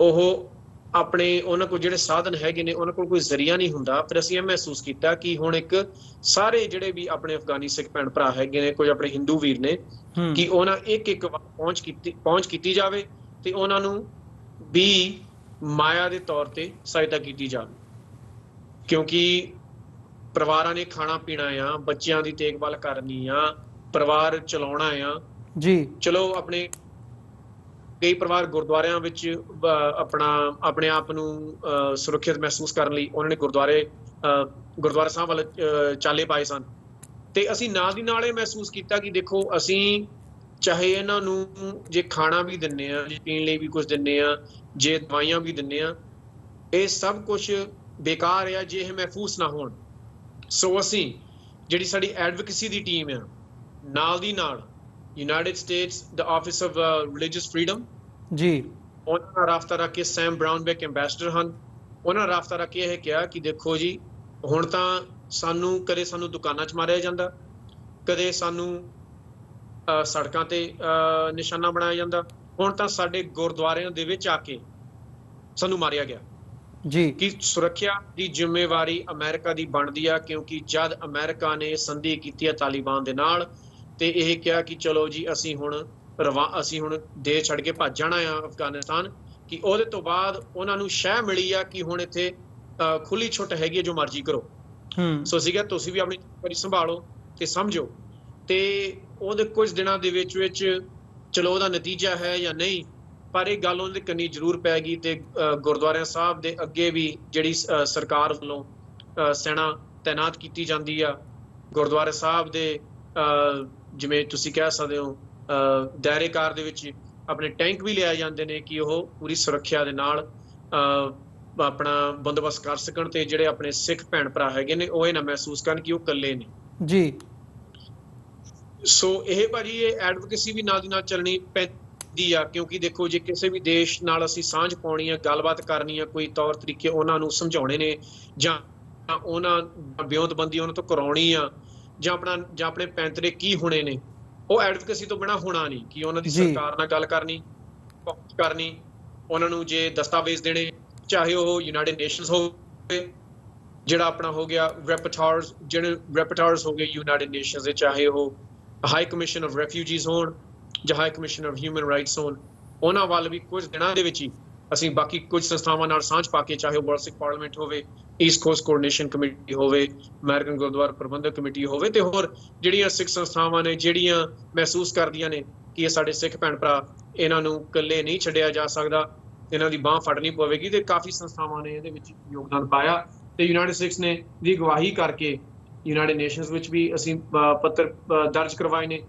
ਉਹਨਾਂ ਕੋਲ ਜਿਹੜੇ ਸਾਧਨ ਹੈਗੇ ਨੇ, ਉਹਨਾਂ ਕੋਲ ਕੋਈ ਜ਼ਰੀਆ ਨਹੀਂ ਹੁੰਦਾ। ਫਿਰ ਅਸੀਂ ਇਹ ਮਹਿਸੂਸ ਕੀਤਾ ਕਿ ਹੁਣ ਇੱਕ ਸਾਰੇ ਜਿਹੜੇ ਵੀ ਆਪਣੇ ਅਫਗਾਨੀ ਸਿੱਖ ਭੈਣ ਭਰਾ ਹੈਗੇ ਨੇ, ਕੁਝ ਆਪਣੇ ਹਿੰਦੂ ਵੀਰ ਨੇ, ਕਿ ਉਹਨਾਂ ਇੱਕ ਪਹੁੰਚ ਕੀਤੀ ਜਾਵੇ ਤੇ ਉਹਨਾਂ ਨੂੰ ਵੀ ਮਾਇਆ ਦੇ ਤੌਰ ਤੇ ਸਹਾਇਤਾ ਕੀਤੀ ਜਾਵੇ। ਕਿਉਂਕਿ ਪਰਿਵਾਰਾਂ ਨੇ ਖਾਣਾ ਪੀਣਾ ਆ, ਬੱਚਿਆਂ ਦੀ ਦੇਖਭਾਲ ਕਰਨੀ ਆ, ਪਰਿਵਾਰ ਚਲਾਉਣਾ ਆ। ਜੀ ਚਲੋ ਆਪਣੇ ਕਈ ਪਰਿਵਾਰ ਗੁਰਦੁਆਰਿਆਂ ਵਿੱਚ ਆਪਣਾ ਆਪਣੇ ਆਪ ਨੂੰ ਸੁਰੱਖਿਅਤ ਮਹਿਸੂਸ ਕਰਨ ਲਈ ਉਹਨਾਂ ਨੇ ਗੁਰਦੁਆਰਾ ਸਾਹਿਬ ਵੱਲ ਚਾਲੇ ਪਾਏ ਸਨ। ਤੇ ਅਸੀਂ ਨਾਲ ਦੀ ਨਾਲ ਇਹ ਮਹਿਸੂਸ ਕੀਤਾ ਕਿ ਦੇਖੋ ਅਸੀਂ ਚਾਹੇ ਇਹਨਾਂ ਨੂੰ ਜੇ ਖਾਣਾ ਵੀ ਦਿੰਦੇ ਆ, ਜੇ ਪੀਣ ਲਈ ਵੀ ਕੁਝ ਦਿੰਦੇ ਆ, ਜੇ ਦਵਾਈਆਂ ਵੀ ਦਿੰਦੇ ਆ, ਇਹ ਸਭ ਕੁਝ ਬੇਕਾਰ ਆ ਜੇ ਇਹ ਮਹਿਫੂਜ਼ ਨਾ ਹੋਣ। ਸੋ ਅਸੀਂ ਜਿਹੜੀ ਸਾਡੀ ਐਡਵੋਕੇਸੀ ਦੀ ਟੀਮ ਆ, ਨਾਲ ਦੀ ਨਾਲ United States the office of religious freedom ਜੀ ਉਹਨਾਂ ਨਾਲ ਰਾਬਤਾ ਰੱਖ ਕੇ, ਸੈਮ ਬਰਾਊਨਬੈਕ ਐਂਬੈਸਡਰ ਹਨ, ਉਹਨਾਂ ਨਾਲ ਰਾਬਤਾ ਰੱਖ ਕੇ ਇਹ ਕਿਹਾ ਕਿ ਦੇਖੋ ਜੀ ਹੁਣ ਤਾਂ ਕਦੇ ਸਾਨੂੰ ਦੁਕਾਨਾਂ 'ਚ ਮਾਰਿਆ ਜਾਂਦਾ, ਕਦੇ ਸਾਨੂੰ ਸੜਕਾਂ ਤੇ ਨਿਸ਼ਾਨਾ ਬਣਾਇਆ ਜਾਂਦਾ, ਹੁਣ ਤਾਂ ਸਾਡੇ ਗੁਰਦੁਆਰਿਆਂ ਦੇ ਵਿੱਚ ਆ ਕੇ ਸਾਨੂੰ ਮਾਰਿਆ ਗਿਆ। ਜੀ ਕਿ ਸੁਰੱਖਿਆ ਦੀ ਜ਼ਿੰਮੇਵਾਰੀ ਅਮਰੀਕਾ ਦੀ ਬਣਦੀ ਆ, ਕਿਉਂਕਿ ਜਦ ਅਮਰੀਕਾ ਨੇ ਸੰਧੀ ਕੀਤੀ ਹੈ ਤਾਲਿਬਾਨ ਦੇ ਨਾਲ ਤੇ ਇਹ ਕਿਹਾ ਕਿ ਚਲੋ ਜੀ ਅਸੀਂ ਹੁਣ ਦੇਸ਼ ਛੱਡ ਕੇ ਭੱਜ ਜਾਣਾ ਆ ਅਫਗਾਨਿਸਤਾਨ, ਕਿ ਉਹਦੇ ਤੋਂ ਬਾਅਦ ਉਹਨਾਂ ਨੂੰ ਸ਼ਹਿ ਮਿਲੀ ਆ ਕਿ ਹੁਣ ਇੱਥੇ ਖੁੱਲੀ ਛੁੱਟ ਹੈਗੀ ਹੈ, ਜੋ ਮਰਜ਼ੀ ਕਰੋ। ਸੋ ਅਸੀਂ ਕਿਹਾ ਤੁਸੀਂ ਵੀ ਆਪਣੀ ਜ਼ਿੰਮੇਵਾਰੀ ਸੰਭਾਲੋ ਤੇ ਸਮਝੋ। ਤੇ ਉਹਦੇ ਕੁਝ ਦਿਨਾਂ ਦੇ ਵਿੱਚ ਚਲੋ ਉਹਦਾ ਨਤੀਜਾ ਹੈ ਜਾਂ ਨਹੀਂ, ਪਰ ਇਹ ਗੱਲ ਉਹਨਾਂ ਦੇ ਕੰਨੀ ਜ਼ਰੂਰ ਪੈ ਗਈ ਤੇ ਗੁਰਦੁਆਰਿਆਂ ਸਾਹਿਬ ਦੇ ਅੱਗੇ ਵੀ ਜਿਹੜੀ ਸਰਕਾਰ ਵੱਲੋਂ ਸੈਨਾ ਤੈਨਾਤ ਕੀਤੀ ਜਾਂਦੀ ਆ, ਗੁਰਦੁਆਰੇ ਸਾਹਿਬ ਦੇ ਜਿਵੇਂ ਤੁਸੀਂ ਕਹਿ ਸਕਦੇ ਹੋ ਦਾਇਰੇਕਾਰ ਦੇ ਵਿੱਚ ਆਪਣੇ ਟੈਂਕ ਵੀ ਲਿਆਏ ਜਾਂਦੇ ਨੇ ਕਿ ਉਹ ਪੂਰੀ ਸੁਰੱਖਿਆ ਦੇ ਨਾਲ ਆਪਣਾ ਬੰਦੋਬਸਤ ਕਰ ਸਕਣ ਤੇ ਜਿਹੜੇ ਆਪਣੇ ਸਿੱਖ ਭੈਣ ਭਰਾ ਹੈਗੇ ਨੇ ਉਹ ਇਹ ਨਾ ਮਹਿਸੂਸ ਕਰਨ ਕਿ ਉਹ ਇਕੱਲੇ ਨੇ। ਜੀ ਸੋ ਇਹ ਭਾਜੀ ਇਹ ਐਡਵੋਕੇਸੀ ਵੀ ਨਾਲ ਦੀ ਨਾਲ ਚੱਲਣੀ ਪੈਂਦੀ ਆ, ਕਿਉਂਕਿ ਦੇਖੋ ਜੇ ਕਿਸੇ ਵੀ ਦੇਸ਼ ਨਾਲ ਅਸੀਂ ਸਾਂਝ ਪਾਉਣੀ ਆ, ਗੱਲਬਾਤ ਕਰਨੀ ਆ, ਕੋਈ ਤੌਰ ਤਰੀਕੇ ਉਹਨਾਂ ਨੂੰ ਸਮਝਾਉਣੇ ਨੇ ਜਾਂ ਉਹਨਾਂ ਵਿਉਂਤਬੰਦੀ ਉਹਨਾਂ ਤੋਂ ਕਰਾਉਣੀ ਆ, ਜਾਂ ਆਪਣੇ ਪੈਂਤਰੇ ਕੀ ਹੋਣੇ ਨੇ, ਉਹ ਐਡਵੋਕੇਸੀ ਤੋਂ ਬਿਨਾਂ ਹੋਣਾ ਨਹੀਂ। ਕਿ ਉਹਨਾਂ ਦੀ ਸਰਕਾਰ ਨਾਲ ਗੱਲ ਕਰਨੀ, ਉਹਨਾਂ ਨੂੰ ਜੇ ਦਸਤਾਵੇਜ਼ ਦੇਣੇ, ਚਾਹੇ ਉਹ ਯੂਨਾਈਟਿਡ ਨੇਸ਼ਨਸ ਹੋਵੇ ਜਿਹੜਾ ਆਪਣਾ ਹੋ ਗਿਆ ਰੈਪਟਾਰਸ ਹੋ ਗਏ ਯੂਨਾਈਟਿਡ ਨੇਸ਼ਨਸ ਦੇ, ਚਾਹੇ ਉਹ ਹਾਈ ਕਮਿਸ਼ਨ ਆਫ ਰੈਫਿਊਜੀਜ਼ ਹੋਣ ਜਾਂ high commission of human rights ਹੋਣ, ਉਹਨਾਂ ਵੱਲ ਵੀ ਕੁਝ ਦਿਨਾਂ ਦੇ ਵਿੱਚ ਹੀ ਅਸੀਂ ਬਾਕੀ ਕੁਝ ਸੰਸਥਾਵਾਂ ਨਾਲ ਸਾਂਝ ਪਾ ਕੇ, ਚਾਹੇ ਉਹ ਵਰਲਡ ਸਿੱਖ ਪਾਰਲੀਮੈਂਟ ਹੋਵੇ, ਈਸਟ ਕੋਸਟ ਕੋਆਰਡੀਨੇਸ਼ਨ ਕਮੇਟੀ ਹੋਵੇ, ਅਮਰੀਕਨ ਗੁਰਦੁਆਰਾ ਪ੍ਰਬੰਧਕ ਕਮੇਟੀ ਹੋਵੇ, ਤੇ ਹੋਰ ਜਿਹੜੀਆਂ ਸਿੱਖ ਸੰਸਥਾਵਾਂ ਨੇ ਜਿਹੜੀਆਂ ਮਹਿਸੂਸ ਕਰਦੀਆਂ ਨੇ ਕਿ ਇਹ ਸਾਡੇ ਸਿੱਖ ਭੈਣ ਭਰਾ, ਇਹਨਾਂ ਨੂੰ ਇਕੱਲੇ ਨਹੀਂ ਛੱਡਿਆ ਜਾ ਸਕਦਾ, ਇਹਨਾਂ ਦੀ ਬਾਂਹ ਫੜਨੀ ਪਵੇਗੀ, ਤੇ ਕਾਫੀ ਸੰਸਥਾਵਾਂ ਨੇ ਇਹਦੇ ਵਿੱਚ ਯੋਗਦਾਨ ਪਾਇਆ। ਤੇ ਯੂਨਾਈਟਿਡ ਸਟੇਟਸ ਨੇ ਦੀ ਅਗਵਾਈ ਕਰਕੇ ਯੂਨਾਈਟਿਡ ਨੇਸ਼ਨਸ ਵਿੱਚ ਵੀ ਅਸੀਂ ਪੱਤਰ ਦਰਜ ਕਰਵਾਏ ਨੇ,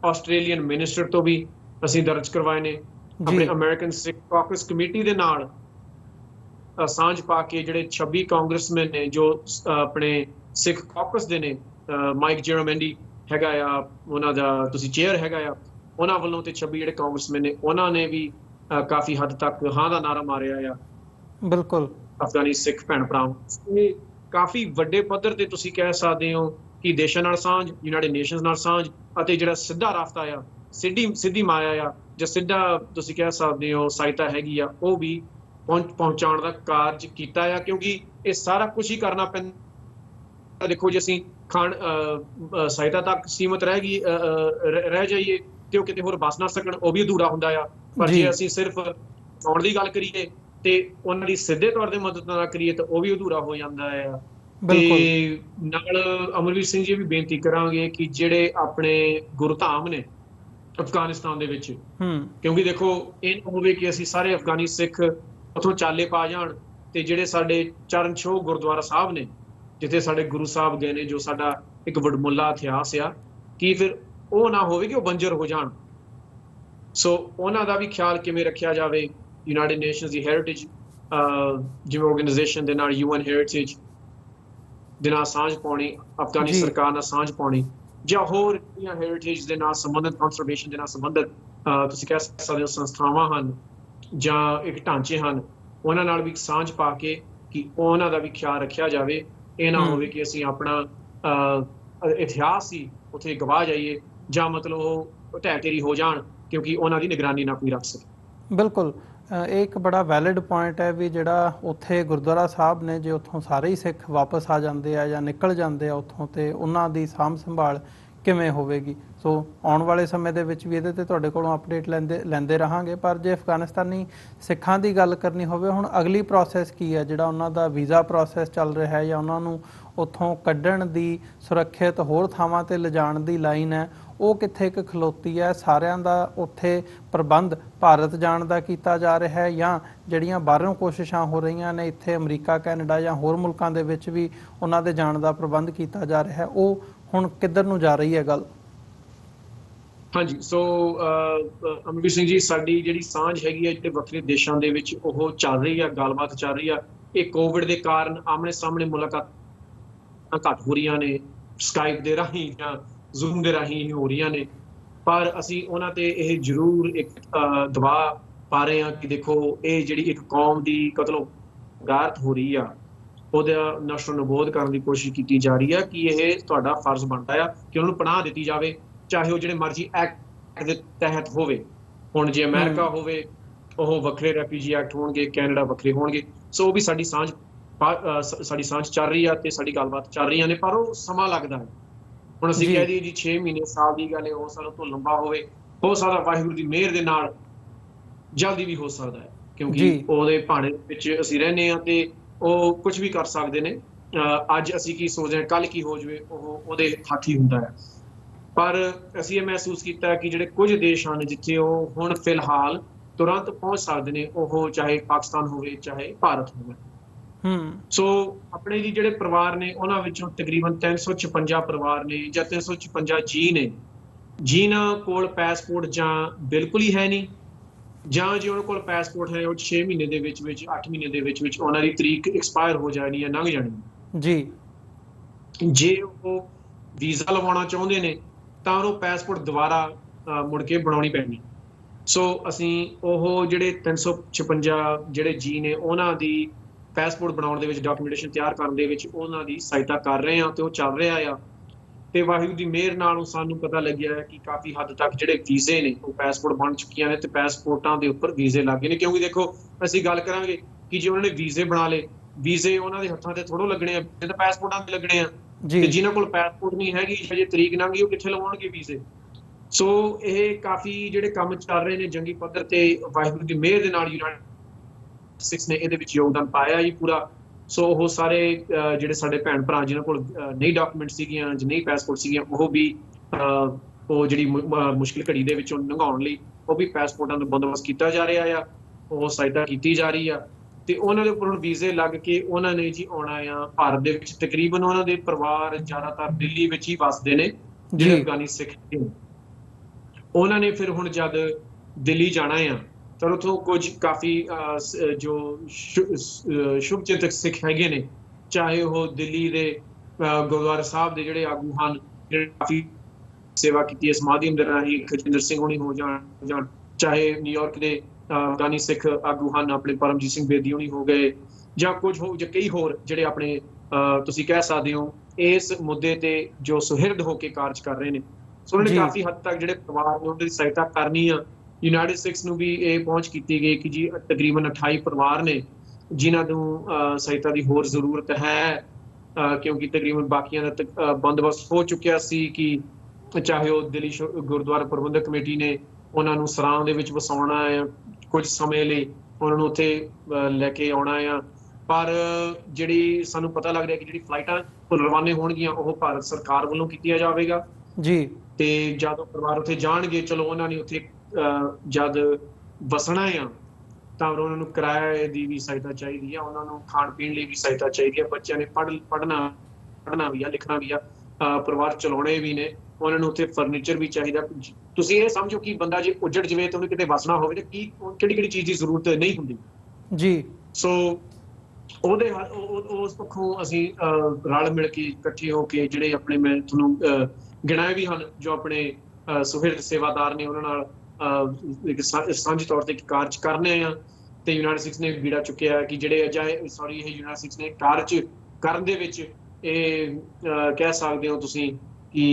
ਆਸਟ੍ਰੇਲੀਅਨ ਮਿਨਿਸਟਰ ਤੋਂ ਵੀ ਅਸੀਂ ਦਰਜ ਕਰਵਾਏ ਨੇ, ਆਪਣੇ ਅਮਰੀਕਨ ਸਿੱਖ ਕਾਕਸ ਕਮੇਟੀ ਦੇ ਨਾਲ ਸਾਂਝ ਪਾ ਕੇ ਜਿਹੜੇ 26 ਕਾਂਗਰਸਮੈਨ ਨੇ ਜੋ ਆਪਣੇ ਸਿੱਖ ਕਾਕਸ ਦੇ ਨੇ, ਮਾਈਕ ਜੇਰੋਮੈਂਡੀ ਹੈਗਾ ਆ ਉਹਨਾਂ ਦਾ, ਤੁਸੀਂ ਚੇਅਰ ਹੈਗਾ ਆ ਉਹਨਾਂ ਵੱਲੋਂ, ਤੇ 26 ਜਿਹੜੇ ਕਾਂਗਰਸਮੈਨ ਨੇ ਉਹਨਾਂ ਨੇ ਵੀ ਕਾਫੀ ਹੱਦ ਤੱਕ ਹਾਂ ਦਾ ਨਾਰਾ ਮਾਰਿਆ ਆ ਬਿਲਕੁਲ ਅਫਗਾਨੀ ਸਿੱਖ ਭੈਣ ਭਰਾਵਾਂ। ਇਹ ਕਾਫੀ ਵੱਡੇ ਪੱਧਰ ਤੇ ਤੁਸੀਂ ਕਹਿ ਸਕਦੇ ਹੋ ਕਿ ਦੇਸ਼ਾਂ ਨਾਲ ਸਾਂਝ, ਯੂਨਾਈਟਿਡ ਨੇਸ਼ਨਸ ਨਾਲ ਸਾਂਝ, ਅਤੇ ਜਿਹੜਾ ਸਿੱਧਾ ਰਾਬਤਾ ਆ, ਸਿੱਧੀ ਮਾਇਆ ਆ, ਜਾਂ ਸਿੱਧਾ ਤੁਸੀਂ ਕਹਿ ਸਕਦੇ ਹੋ ਸਹਾਇਤਾ ਹੈਗੀ ਆ, ਉਹ ਵੀ ਪਹੁੰਚਾਉਣ ਦਾ ਕਾਰਜ ਕੀਤਾ ਆ। ਕਿਉਂਕਿ ਇਹ ਸਾਰਾ ਕੁਝ ਹੀ ਕਰਨਾ ਪੈਂਦਾ। ਦੇਖੋ ਜੇ ਅਸੀਂ ਸਹਾਇਤਾ ਤੱਕ ਸੀਮਤ ਰਹਿ ਜਾਈਏ ਤੇ ਉਹ ਕਿਤੇ ਹੋਰ ਬਸ ਨਾ ਸਕਣ, ਉਹ ਵੀ ਅਧੂਰਾ ਹੁੰਦਾ ਆ। ਪਰ ਜੇ ਅਸੀਂ ਸਿਰਫ ਆਉਣ ਦੀ ਗੱਲ ਕਰੀਏ ਤੇ ਉਹਨਾਂ ਦੀ ਸਿੱਧੇ ਤੌਰ ਤੇ ਮਦਦ ਨਾ ਕਰੀਏ ਤਾਂ ਉਹ ਵੀ ਅਧੂਰਾ ਹੋ ਜਾਂਦਾ ਆ। ਤੇ ਨਾਲ ਅਮਰਵੀਰ ਸਿੰਘ ਜੀ ਵੀ ਬੇਨਤੀ ਕਰਾਂਗੇ ਕਿ ਜਿਹੜੇ ਆਪਣੇ ਗੁਰਧਾਮ ਨੇ ਅਫਗਾਨਿਸਤਾਨ ਦੇ ਵਿੱਚ, ਕਿਉਂਕਿ ਦੇਖੋ ਇਹ ਨਾ ਹੋਵੇ ਕਿ ਅਸੀਂ ਸਾਰੇ ਅਫਗਾਨੀ ਸਿੱਖ ਉੱਥੋਂ ਚਾਲੇ ਪਾ ਜਾਣ ਤੇ ਜਿਹੜੇ ਸਾਡੇ ਚਰਨ ਛੋਹ ਗੁਰਦੁਆਰਾ ਸਾਹਿਬ ਨੇ ਜਿੱਥੇ ਸਾਡੇ ਗੁਰੂ ਸਾਹਿਬ ਗਏ ਨੇ, ਜੋ ਸਾਡਾ ਇੱਕ ਵਡਮੁੱਲਾ ਇਤਿਹਾਸ ਆ, ਕਿ ਫਿਰ ਉਹ ਨਾ ਹੋਵੇ ਕਿ ਉਹ ਬੰਜਰ ਹੋ ਜਾਣ। ਸੋ ਉਹਨਾਂ ਦਾ ਵੀ ਖਿਆਲ ਕਿਵੇਂ ਰੱਖਿਆ ਜਾਵੇ। ਯੂਨਾਈਟਿਡ ਨੇਸ਼ਨਸ ਦੀ ਹੈਰੀਟੇਜ ਜਿਵੇਂ ਆਰਗੇਨਾਈਜੇਸ਼ਨ ਦੇ ਨਾਲ, UN ਹੈਰੀਟੇਜ ਦੇ ਨਾਲ ਸਾਂਝ ਪਾਉਣੀ, ਅਫਗਾਨੀ ਸਰਕਾਰ ਨਾਲ ਸਾਂਝ ਪਾਉਣੀ, ਜਾਂ ਹੋਰ ਜਿਹੜੀਆਂ ਹੈਰੀਟੇਜ ਦੇ ਨਾਲ ਸੰਬੰਧਿਤ, ਕੰਜ਼ਰਵੇਸ਼ਨ ਦੇ ਨਾਲ ਸੰਬੰਧਿਤ ਤੁਸੀਂ ਕਹਿ ਸਕਦੇ ਹੋ ਸੰਸਥਾਵਾਂ ਹਨ ਜਾਂ ਇੱਕ ਢਾਂਚੇ ਹਨ, ਉਹਨਾਂ ਨਾਲ ਵੀ ਸਾਂਝ ਪਾ ਕੇ ਕਿ ਉਹਨਾਂ ਦਾ ਵੀ ਖਿਆਲ ਰੱਖਿਆ ਜਾਵੇ। ਇਹ ਨਾ ਹੋਵੇ ਕਿ ਅਸੀਂ ਆਪਣਾ ਇਤਿਹਾਸ ਹੀ ਉੱਥੇ ਗਵਾ ਜਾਈਏ ਜਾਂ ਮਤਲਬ ਉਹ ਢਹਿ ਢੇਰੀ ਹੋ ਜਾਣ ਕਿਉਂਕਿ ਉਹਨਾਂ ਦੀ ਨਿਗਰਾਨੀ ਨਾ ਕੋਈ ਰੱਖ ਸਕੇ। ਬਿਲਕੁਲ, ਇਹ ਇੱਕ ਬੜਾ ਵੈਲਿਡ ਪੁਆਇੰਟ ਹੈ ਵੀ ਜਿਹੜਾ ਉੱਥੇ ਗੁਰਦੁਆਰਾ ਸਾਹਿਬ ਨੇ, ਜੇ ਉੱਥੋਂ ਸਾਰੇ ਹੀ ਸਿੱਖ ਵਾਪਸ ਆ ਜਾਂਦੇ ਆ ਜਾਂ ਨਿਕਲ ਜਾਂਦੇ ਆ ਉੱਥੋਂ, ਤੇ ਉਹਨਾਂ ਦੀ ਸਾਂਭ ਸੰਭਾਲ ਕਿਵੇਂ ਹੋਵੇਗੀ। ਸੋ ਆਉਣ ਵਾਲੇ ਸਮੇਂ ਦੇ ਵਿੱਚ ਵੀ ਇਹਦੇ ਤੇ ਤੁਹਾਡੇ ਕੋਲੋਂ ਅਪਡੇਟ ਲੈਂਦੇ ਰਹਾਂਗੇ। ਪਰ ਜੇ ਅਫਗਾਨਿਸਤਾਨੀ ਸਿੱਖਾਂ ਦੀ ਗੱਲ ਕਰਨੀ ਹੋਵੇ, ਹੁਣ ਅਗਲੀ ਪ੍ਰੋਸੈਸ ਕੀ ਹੈ? ਜਿਹੜਾ ਉਹਨਾਂ ਦਾ ਵੀਜ਼ਾ ਪ੍ਰੋਸੈਸ ਚੱਲ ਰਿਹਾ ਹੈ ਜਾਂ ਉਹਨਾਂ ਨੂੰ ਉੱਥੋਂ ਕੱਢਣ ਦੀ, ਸੁਰੱਖਿਅਤ ਹੋਰ ਥਾਵਾਂ ਤੇ ਲਿਜਾਣ ਦੀ ਲਾਈਨ ਹੈ, ਉਹ ਕਿੱਥੇ ਕੁ ਖਲੋਤੀ ਹੈ? ਸਾਰਿਆਂ ਦਾ ਉੱਥੇ ਪ੍ਰਬੰਧ ਭਾਰਤ ਜਾਣ ਦਾ ਕੀਤਾ ਜਾ ਰਿਹਾ ਹੈ ਜਾਂ ਜਿਹੜੀਆਂ ਬਾਹਰੋਂ ਕੋਸ਼ਿਸ਼ਾਂ ਹੋ ਰਹੀਆਂ ਨੇ, ਇੱਥੇ ਅਮਰੀਕਾ, ਕੈਨੇਡਾ ਜਾਂ ਹੋਰ ਮੁਲਕਾਂ ਦੇ ਵਿੱਚ ਵੀ ਉਹਨਾਂ ਦੇ ਜਾਣ ਦਾ ਪ੍ਰਬੰਧ ਕੀਤਾ ਜਾ ਰਿਹਾ ਹੈ, ਉਹ ਹੁਣ ਕਿੱਧਰ ਨੂੰ ਜਾ ਰਹੀ ਹੈ ਗੱਲ? ਹਾਂਜੀ, ਸੋ ਅਮਰਵੀਰ ਸਿੰਘ ਜੀ, ਸਾਡੀ ਜਿਹੜੀ ਸਾਂਝ ਹੈਗੀ ਹੈ ਜਿਹੜੇ ਵੱਖਰੇ ਦੇਸ਼ਾਂ ਦੇ ਵਿੱਚ, ਉਹ ਚੱਲ ਰਹੀ ਆ, ਗੱਲਬਾਤ ਚੱਲ ਰਹੀ ਆ। ਇਹ ਕੋਵਿਡ ਦੇ ਕਾਰਨ ਆਮਣੇ ਸਾਹਮਣੇ ਮੁਲਾਕਾਤਾਂ ਘੱਟ ਹੋ ਰਹੀਆਂ ਨੇ, ਸਕਾਈਪ ਦੇ ਰਾਹੀਂ ਜਾਂ ਜ਼ੂਮ ਦੇ ਰਾਹੀਂ ਹੀ ਹੋ ਰਹੀਆਂ ਨੇ। ਪਰ ਅਸੀਂ ਉਹਨਾਂ ਤੇ ਇਹ ਜ਼ਰੂਰ ਇੱਕ ਦਬਾਅ ਪਾ ਰਹੇ ਹਾਂ ਕਿ ਦੇਖੋ, ਇਹ ਜਿਹੜੀ ਇੱਕ ਕੌਮ ਦੀ ਕਤਲੋ ਗਾਰਤ ਹੋ ਰਹੀ ਆ, ਉਹਦਾ ਨਸ਼ਰ ਨਬੋਧ ਕਰਨ ਦੀ ਕੋਸ਼ਿਸ਼ ਕੀਤੀ ਜਾ ਰਹੀ ਹੈ ਕਿ ਇਹ ਤੁਹਾਡਾ ਫਰਜ਼ ਬਣਦਾ ਆ ਕਿ ਉਹਨਾਂ ਨੂੰ ਪਨਾਹ ਦਿੱਤੀ ਜਾਵੇ, ਚਾਹੇ ਉਹ ਜਿਹੜੇ ਮਰਜ਼ੀ ਐਕਟ ਦੇ ਤਹਿਤ ਹੋਵੇ। ਹੁਣ ਜੇ ਅਮਰੀਕਾ ਹੋਵੇ, ਉਹ ਵੱਖਰੇ ਰੈਫਿਊਜੀ ਐਕਟ ਹੋਣਗੇ, ਕੈਨੇਡਾ ਵੱਖਰੇ ਹੋਣਗੇ। ਸੋ ਉਹ ਵੀ ਸਾਡੀ ਸਾਂਝ ਚੱਲ ਰਹੀ ਆ ਤੇ ਸਾਡੀ ਗੱਲਬਾਤ ਚੱਲ ਰਹੀਆਂ ਨੇ, ਪਰ ਉਹ ਸਮਾਂ ਲੱਗਦਾ ਹੈ। ਹੁਣ ਅਸੀਂ ਕਹਿ ਦਈਏ ਜੀ 6 ਮਹੀਨੇ, ਸਾਲ ਦੀ ਗੱਲ ਹੈ, ਹੋ ਸਕਦਾ ਤੋਂ ਲੰਬਾ ਹੋਵੇ, ਹੋ ਸਕਦਾ ਵਾਹਿਗੁਰੂ ਦੀ ਮਿਹਰ ਦੇ ਨਾਲ ਜਲਦੀ ਵੀ ਹੋ ਸਕਦਾ ਹੈ, ਕਿਉਂਕਿ ਉਹਦੇ ਭਾਣੇ ਵਿੱਚ ਅਸੀਂ ਰਹਿੰਦੇ ਹਾਂ ਤੇ ਉਹ ਕੁਝ ਵੀ ਕਰ ਸਕਦੇ ਨੇ। ਅੱਜ ਅਸੀਂ ਕੀ ਸੋਚਦੇ ਹਾਂ, ਕੱਲ ਕੀ ਹੋ ਜਾਵੇ, ਉਹ ਉਹਦੇ ਹੱਥ ਹੀ ਹੁੰਦਾ ਹੈ। ਪਰ ਅਸੀਂ ਇਹ ਮਹਿਸੂਸ ਕੀਤਾ ਕਿ ਜਿਹੜੇ ਕੁਝ ਦੇਸ਼ ਹਨ ਜਿੱਥੇ ਉਹ ਹੁਣ ਫਿਲਹਾਲ ਤੁਰੰਤ ਪਹੁੰਚ ਸਕਦੇ ਨੇ, ਉਹ ਚਾਹੇ ਪਾਕਿਸਤਾਨ ਹੋਵੇ, ਚਾਹੇ ਭਾਰਤ ਹੋਵੇ। ਸੋ ਆਪਣੇ ਜੀ ਜਿਹੜੇ ਪਰਿਵਾਰ ਨੇ, ਉਹਨਾਂ ਵਿੱਚੋਂ ਤਕਰੀਬਨ 356 ਪਰਿਵਾਰ ਨੇ ਜਾਂ 356 ਜੀ ਨੇ, ਜਿਨ੍ਹਾਂ ਕੋਲ ਪੈਸਪੋਰਟ ਜਾਂ ਬਿਲਕੁਲ ਹੀ ਹੈ ਨਹੀਂ, ਜਾਂ ਜੇ ਉਹਨਾਂ ਕੋਲ ਪੈਸਪੋਰਟ ਹੈ, ਉਹ 6 ਮਹੀਨੇ ਦੇ ਵਿੱਚ 8 ਮਹੀਨੇ ਦੇ ਵਿੱਚ ਉਹਨਾਂ ਦੀ ਤਰੀਕ ਐਕਸਪਾਇਰ ਹੋ ਜਾਣੀ ਹੈ, ਲੰਘ ਜਾਣੀ ਜੀ। ਜੇ ਉਹ ਵੀਜ਼ਾ ਲਵਾਉਣਾ ਚਾਹੁੰਦੇ ਨੇ ਤਾਂ ਉਹਨੂੰ ਪੈਸਪੋਰਟ ਦੁਬਾਰਾ ਮੁੜ ਕੇ ਬਣਾਉਣੀ ਪੈਣੀ। ਸੋ ਅਸੀਂ ਉਹ ਜਿਹੜੇ 356 ਜਿਹੜੇ ਜੀ ਨੇ, ਉਹਨਾਂ ਦੀ ਪੈਸਪੋਰਟ ਬਣਾਉਣ ਦੇ ਵਿੱਚ, ਡਾਕੂਮੈਂਟੇਸ਼ਨ ਤਿਆਰ ਕਰਨ ਦੇ ਵਿੱਚ ਉਹਨਾਂ ਦੀ ਸਹਾਇਤਾ ਕਰ ਰਹੇ ਹਾਂ ਤੇ ਉਹ ਚੱਲ ਰਿਹਾ ਆ। ਤੇ ਵਾਹਿਗੁਰੂ ਦੀ ਮਿਹਰ ਨਾਲ ਸਾਨੂੰ ਪਤਾ ਲੱਗਿਆ ਹੈ ਕਿ ਕਾਫੀ ਹੱਦ ਤੱਕ ਜਿਹੜੇ ਵੀਜ਼ੇ ਨੇ, ਉਹ ਪੈਸਪੋਰਟ ਬਣ ਚੁੱਕੀਆਂ ਨੇ ਤੇ ਪੈਸਪੋਰਟਾਂ ਦੇ ਉੱਪਰ ਵੀਜ਼ੇ ਲੱਗ ਗਏ ਨੇ। ਕਿਉਂਕਿ ਦੇਖੋ, ਅਸੀਂ ਗੱਲ ਕਰਾਂਗੇ ਕਿ ਜੇ ਉਹਨਾਂ ਨੇ ਵੀਜ਼ੇ ਬਣਾ ਲਏ, ਵੀਜ਼ੇ ਉਹਨਾਂ ਦੇ ਹੱਥਾਂ ਤੇ ਥੋੜ੍ਹੋ ਲੱਗਣੇ ਆ, ਤਾਂ ਪੈਸਪੋਰਟਾਂ ਤੇ ਲੱਗਣੇ ਆ। ਤੇ ਜਿਨ੍ਹਾਂ ਕੋਲ ਪੈਸਪੋਰਟ ਨਹੀਂ ਹੈਗੀ, ਹਜੇ ਤਰੀਕ ਲੰਘ ਗਈ, ਉਹ ਕਿੱਥੇ ਲਵਾਉਣਗੇ ਵੀਜ਼ੇ? ਸੋ ਇਹ ਕਾਫੀ ਜਿਹੜੇ ਕੰਮ ਚੱਲ ਰਹੇ ਨੇ ਜੰਗੀ ਪੱਧਰ ਤੇ, ਵਾਹਿਗੁਰੂ ਦੀ ਮਿਹਰ ਦੇ ਨਾਲ ਯੂਨਾਈਟਿਡ ਸਟੇਟਸ ਨੇ ਇਹਦੇ ਵਿੱਚ ਯੋਗਦਾਨ ਪਾਇਆ ਜੀ ਪੂਰਾ। ਸੋ ਉਹ ਸਾਰੇ ਜਿਹੜੇ ਸਾਡੇ ਭੈਣ ਭਰਾ ਜਿਨ੍ਹਾਂ ਕੋਲ ਨਹੀਂ ਡਾਕੂਮੈਂਟ ਸੀਗੀਆਂ ਜਾਂ ਨਹੀਂ ਪੈਸਪੋਰਟ ਸੀਗੀਆਂ, ਉਹ ਵੀ ਉਹ ਜਿਹੜੀ ਮੁਸ਼ਕਿਲ ਘੜੀ ਦੇ ਵਿੱਚੋਂ ਲੰਘਾਉਣ ਲਈ ਉਹ ਵੀ ਪੈਸਪੋਰਟਾਂ ਦਾ ਬੰਦੋਬਸਤ ਕੀਤਾ ਜਾ ਰਿਹਾ ਆ, ਉਹ ਸਹਾਇਤਾ ਕੀਤੀ ਜਾ ਰਹੀ ਆ। ਤੇ ਉਹਨਾਂ ਦੇ ਉੱਪਰ ਹੁਣ ਵੀਜ਼ੇ ਲੱਗ ਕੇ ਉਹਨਾਂ ਨੇ ਜੀ ਆਉਣਾ ਆ ਭਾਰਤ ਦੇ ਵਿੱਚ। ਤਕਰੀਬਨ ਉਹਨਾਂ ਦੇ ਪਰਿਵਾਰ ਜ਼ਿਆਦਾਤਰ ਦਿੱਲੀ ਵਿੱਚ ਹੀ ਵੱਸਦੇ ਨੇ, ਜਿਹੜੇ ਅਫਗਾਨੀ ਸਿੱਖ ਨੇ। ਉਹਨਾਂ ਨੇ ਫਿਰ ਹੁਣ ਜਦ ਦਿੱਲੀ ਜਾਣਾ ਆ ਤਾਂ ਉੱਥੋਂ ਕੁਝ ਕਾਫੀ ਜੋ ਸ਼ੁਭ ਚਿੰਤਕ ਸਿੱਖ ਹੈਗੇ ਨੇ, ਚਾਹੇ ਉਹ ਦਿੱਲੀ ਦੇ ਗੁਰਦੁਆਰਾ ਸਾਹਿਬ ਦੇ ਜਿਹੜੇ ਆਗੂ ਹਨ, ਜਿਹੜੇ ਕਾਫੀ ਸੇਵਾ ਕੀਤੀ ਹੈ ਸਮਾਧੀ ਦੇ ਰਾਹੀਂ, ਖਜਿੰਦਰ ਸਿੰਘ ਹੋਣੀ ਹੋ ਜਾਣ, ਚਾਹੇ ਨਿਊਯਾਰਕ ਦੇ ਅਫਗਾਨੀ ਸਿੱਖ ਆਗੂ ਹਨ, ਆਪਣੇ ਪਰਮਜੀਤ ਸਿੰਘ ਬੇਦੀ ਹੋਣੀ ਹੋ ਗਏ, ਜਾਂ ਕੁਝ ਹੋ ਜਾਂ ਕਈ ਹੋਰ ਜਿਹੜੇ ਆਪਣੇ ਤੁਸੀਂ ਕਹਿ ਸਕਦੇ ਹੋ ਇਸ ਮੁੱਦੇ ਤੇ ਜੋ ਸੁਹਿਰਦ ਹੋ ਕੇ ਕਾਰਜ ਕਰ ਰਹੇ ਨੇ। ਸੋ ਉਹਨਾਂ ਨੇ ਕਾਫੀ ਹੱਦ ਤੱਕ ਜਿਹੜੇ ਪਰਿਵਾਰ ਨੇ ਉਹਨਾਂ ਦੀ ਸਹਾਇਤਾ ਕਰਨੀ ਆ। ਯੂਨਾਈਟਿਡ ਸਟੇਟਸ ਨੂੰ ਵੀ ਇਹ ਪਹੁੰਚ ਕੀਤੀ ਗਈ ਕਿ ਜੀ ਤਕਰੀਬਨ 28 ਪਰਿਵਾਰ ਨੇ ਜਿਨ੍ਹਾਂ ਨੂੰ ਸਹਾਇਤਾ ਦੀ ਹੋਰ ਜ਼ਰੂਰਤ ਹੈ, ਕਿਉਂਕਿ ਤਕਰੀਬਨ ਬਾਕੀਆਂ ਦਾ ਬੰਦੋਬਸਤ ਹੋ ਚੁੱਕਿਆ ਸੀ ਕਿ ਚਾਹੇ ਉਹ ਦਿੱਲੀ ਗੁਰਦੁਆਰਾ ਪ੍ਰਬੰਧਕ ਕਮੇਟੀ ਨੇ ਉਹਨਾਂ ਨੂੰ ਸਰਾਂ ਦੇ ਵਿੱਚ ਵਸਾਉਣਾ ਆ, ਕੁਝ ਸਮੇਂ ਲਈ ਉਹਨਾਂ ਨੂੰ ਉੱਥੇ ਲੈ ਕੇ ਆਉਣਾ ਆ। ਪਰ ਜਿਹੜੀ ਸਾਨੂੰ ਪਤਾ ਲੱਗ ਰਿਹਾ ਕਿ ਜਿਹੜੀ ਫਲਾਈਟਾਂ ਰਵਾਨੇ ਹੋਣਗੀਆਂ, ਉਹ ਭਾਰਤ ਸਰਕਾਰ ਵੱਲੋਂ ਕੀਤੀਆਂ ਜਾਵੇਗਾ ਜੀ। ਤੇ ਜਦ ਉਹ ਪਰਿਵਾਰ ਉੱਥੇ ਜਾਣਗੇ, ਚਲੋ ਉਹਨਾਂ ਨੇ ਉੱਥੇ ਜਦ ਵਸਣਾ ਆ ਤਾਂ ਉਹਨਾਂ ਨੂੰ ਕਿਰਾਏ ਦੀ ਵੀ ਸਹਾਇਤਾ ਚਾਹੀਦੀ ਆ, ਉਹਨਾਂ ਨੂੰ ਖਾਣ ਪੀਣ ਲਈ ਵੀ ਸਹਾਇਤਾ ਚਾਹੀਦੀ ਆ, ਬੱਚਿਆਂ ਨੇ ਪੜ੍ਹਨਾ ਵੀ ਆ, ਲਿਖਣਾ ਵੀ ਆ, ਪਰਿਵਾਰ ਚਲਾਉਣੇ ਵੀ ਨੇ, ਉਹਨਾਂ ਨੂੰ ਉੱਥੇ ਫਰਨੀਚਰ ਵੀ ਚਾਹੀਦਾ। ਤੁਸੀਂ ਇਹ ਸਮਝੋ ਕਿ ਬੰਦਾ ਜੇ ਉੱਜੜ ਜਾਵੇ ਤਾਂ ਉਹਨੂੰ ਕਿਤੇ ਵਸਣਾ ਹੋਵੇ ਤੇ ਕਿਹੜੀ ਚੀਜ਼ ਦੀ ਜ਼ਰੂਰਤ ਨਹੀਂ ਹੁੰਦੀ ਜੀ। ਸੋ ਉਸ ਪੱਖੋਂ ਅਸੀਂ ਰਲ ਮਿਲ ਕੇ ਇਕੱਠੇ ਹੋ ਕੇ ਜਿਹੜੇ ਆਪਣੇ, ਮੈਂ ਤੁਹਾਨੂੰ ਗਿਣਾਏ ਵੀ ਹਨ ਜੋ ਆਪਣੇ ਸੁਹਿਰਦ ਸੇਵਾਦਾਰ ਨੇ, ਉਹਨਾਂ ਨਾਲ ਸਾਂਝੇ ਤੌਰ ਤੇ ਕਾਰਜ ਕਰਨੇ ਆ। ਤੇ ਯੂਨਾਈਟਿਡ ਸਟੇਟਸ ਨੇ ਬੀੜਾ ਚੁੱਕਿਆ ਕਿ ਜਿਹੜੇ ਇਹ ਯੂਨਾਈਟਿਡ ਸਟੇਟਸ ਨੇ ਕਾਰਜ ਕਰਨ ਦੇ ਵਿੱਚ ਇਹ ਕਹਿ ਸਕਦੇ ਹੋ ਤੁਸੀਂ ਕਿ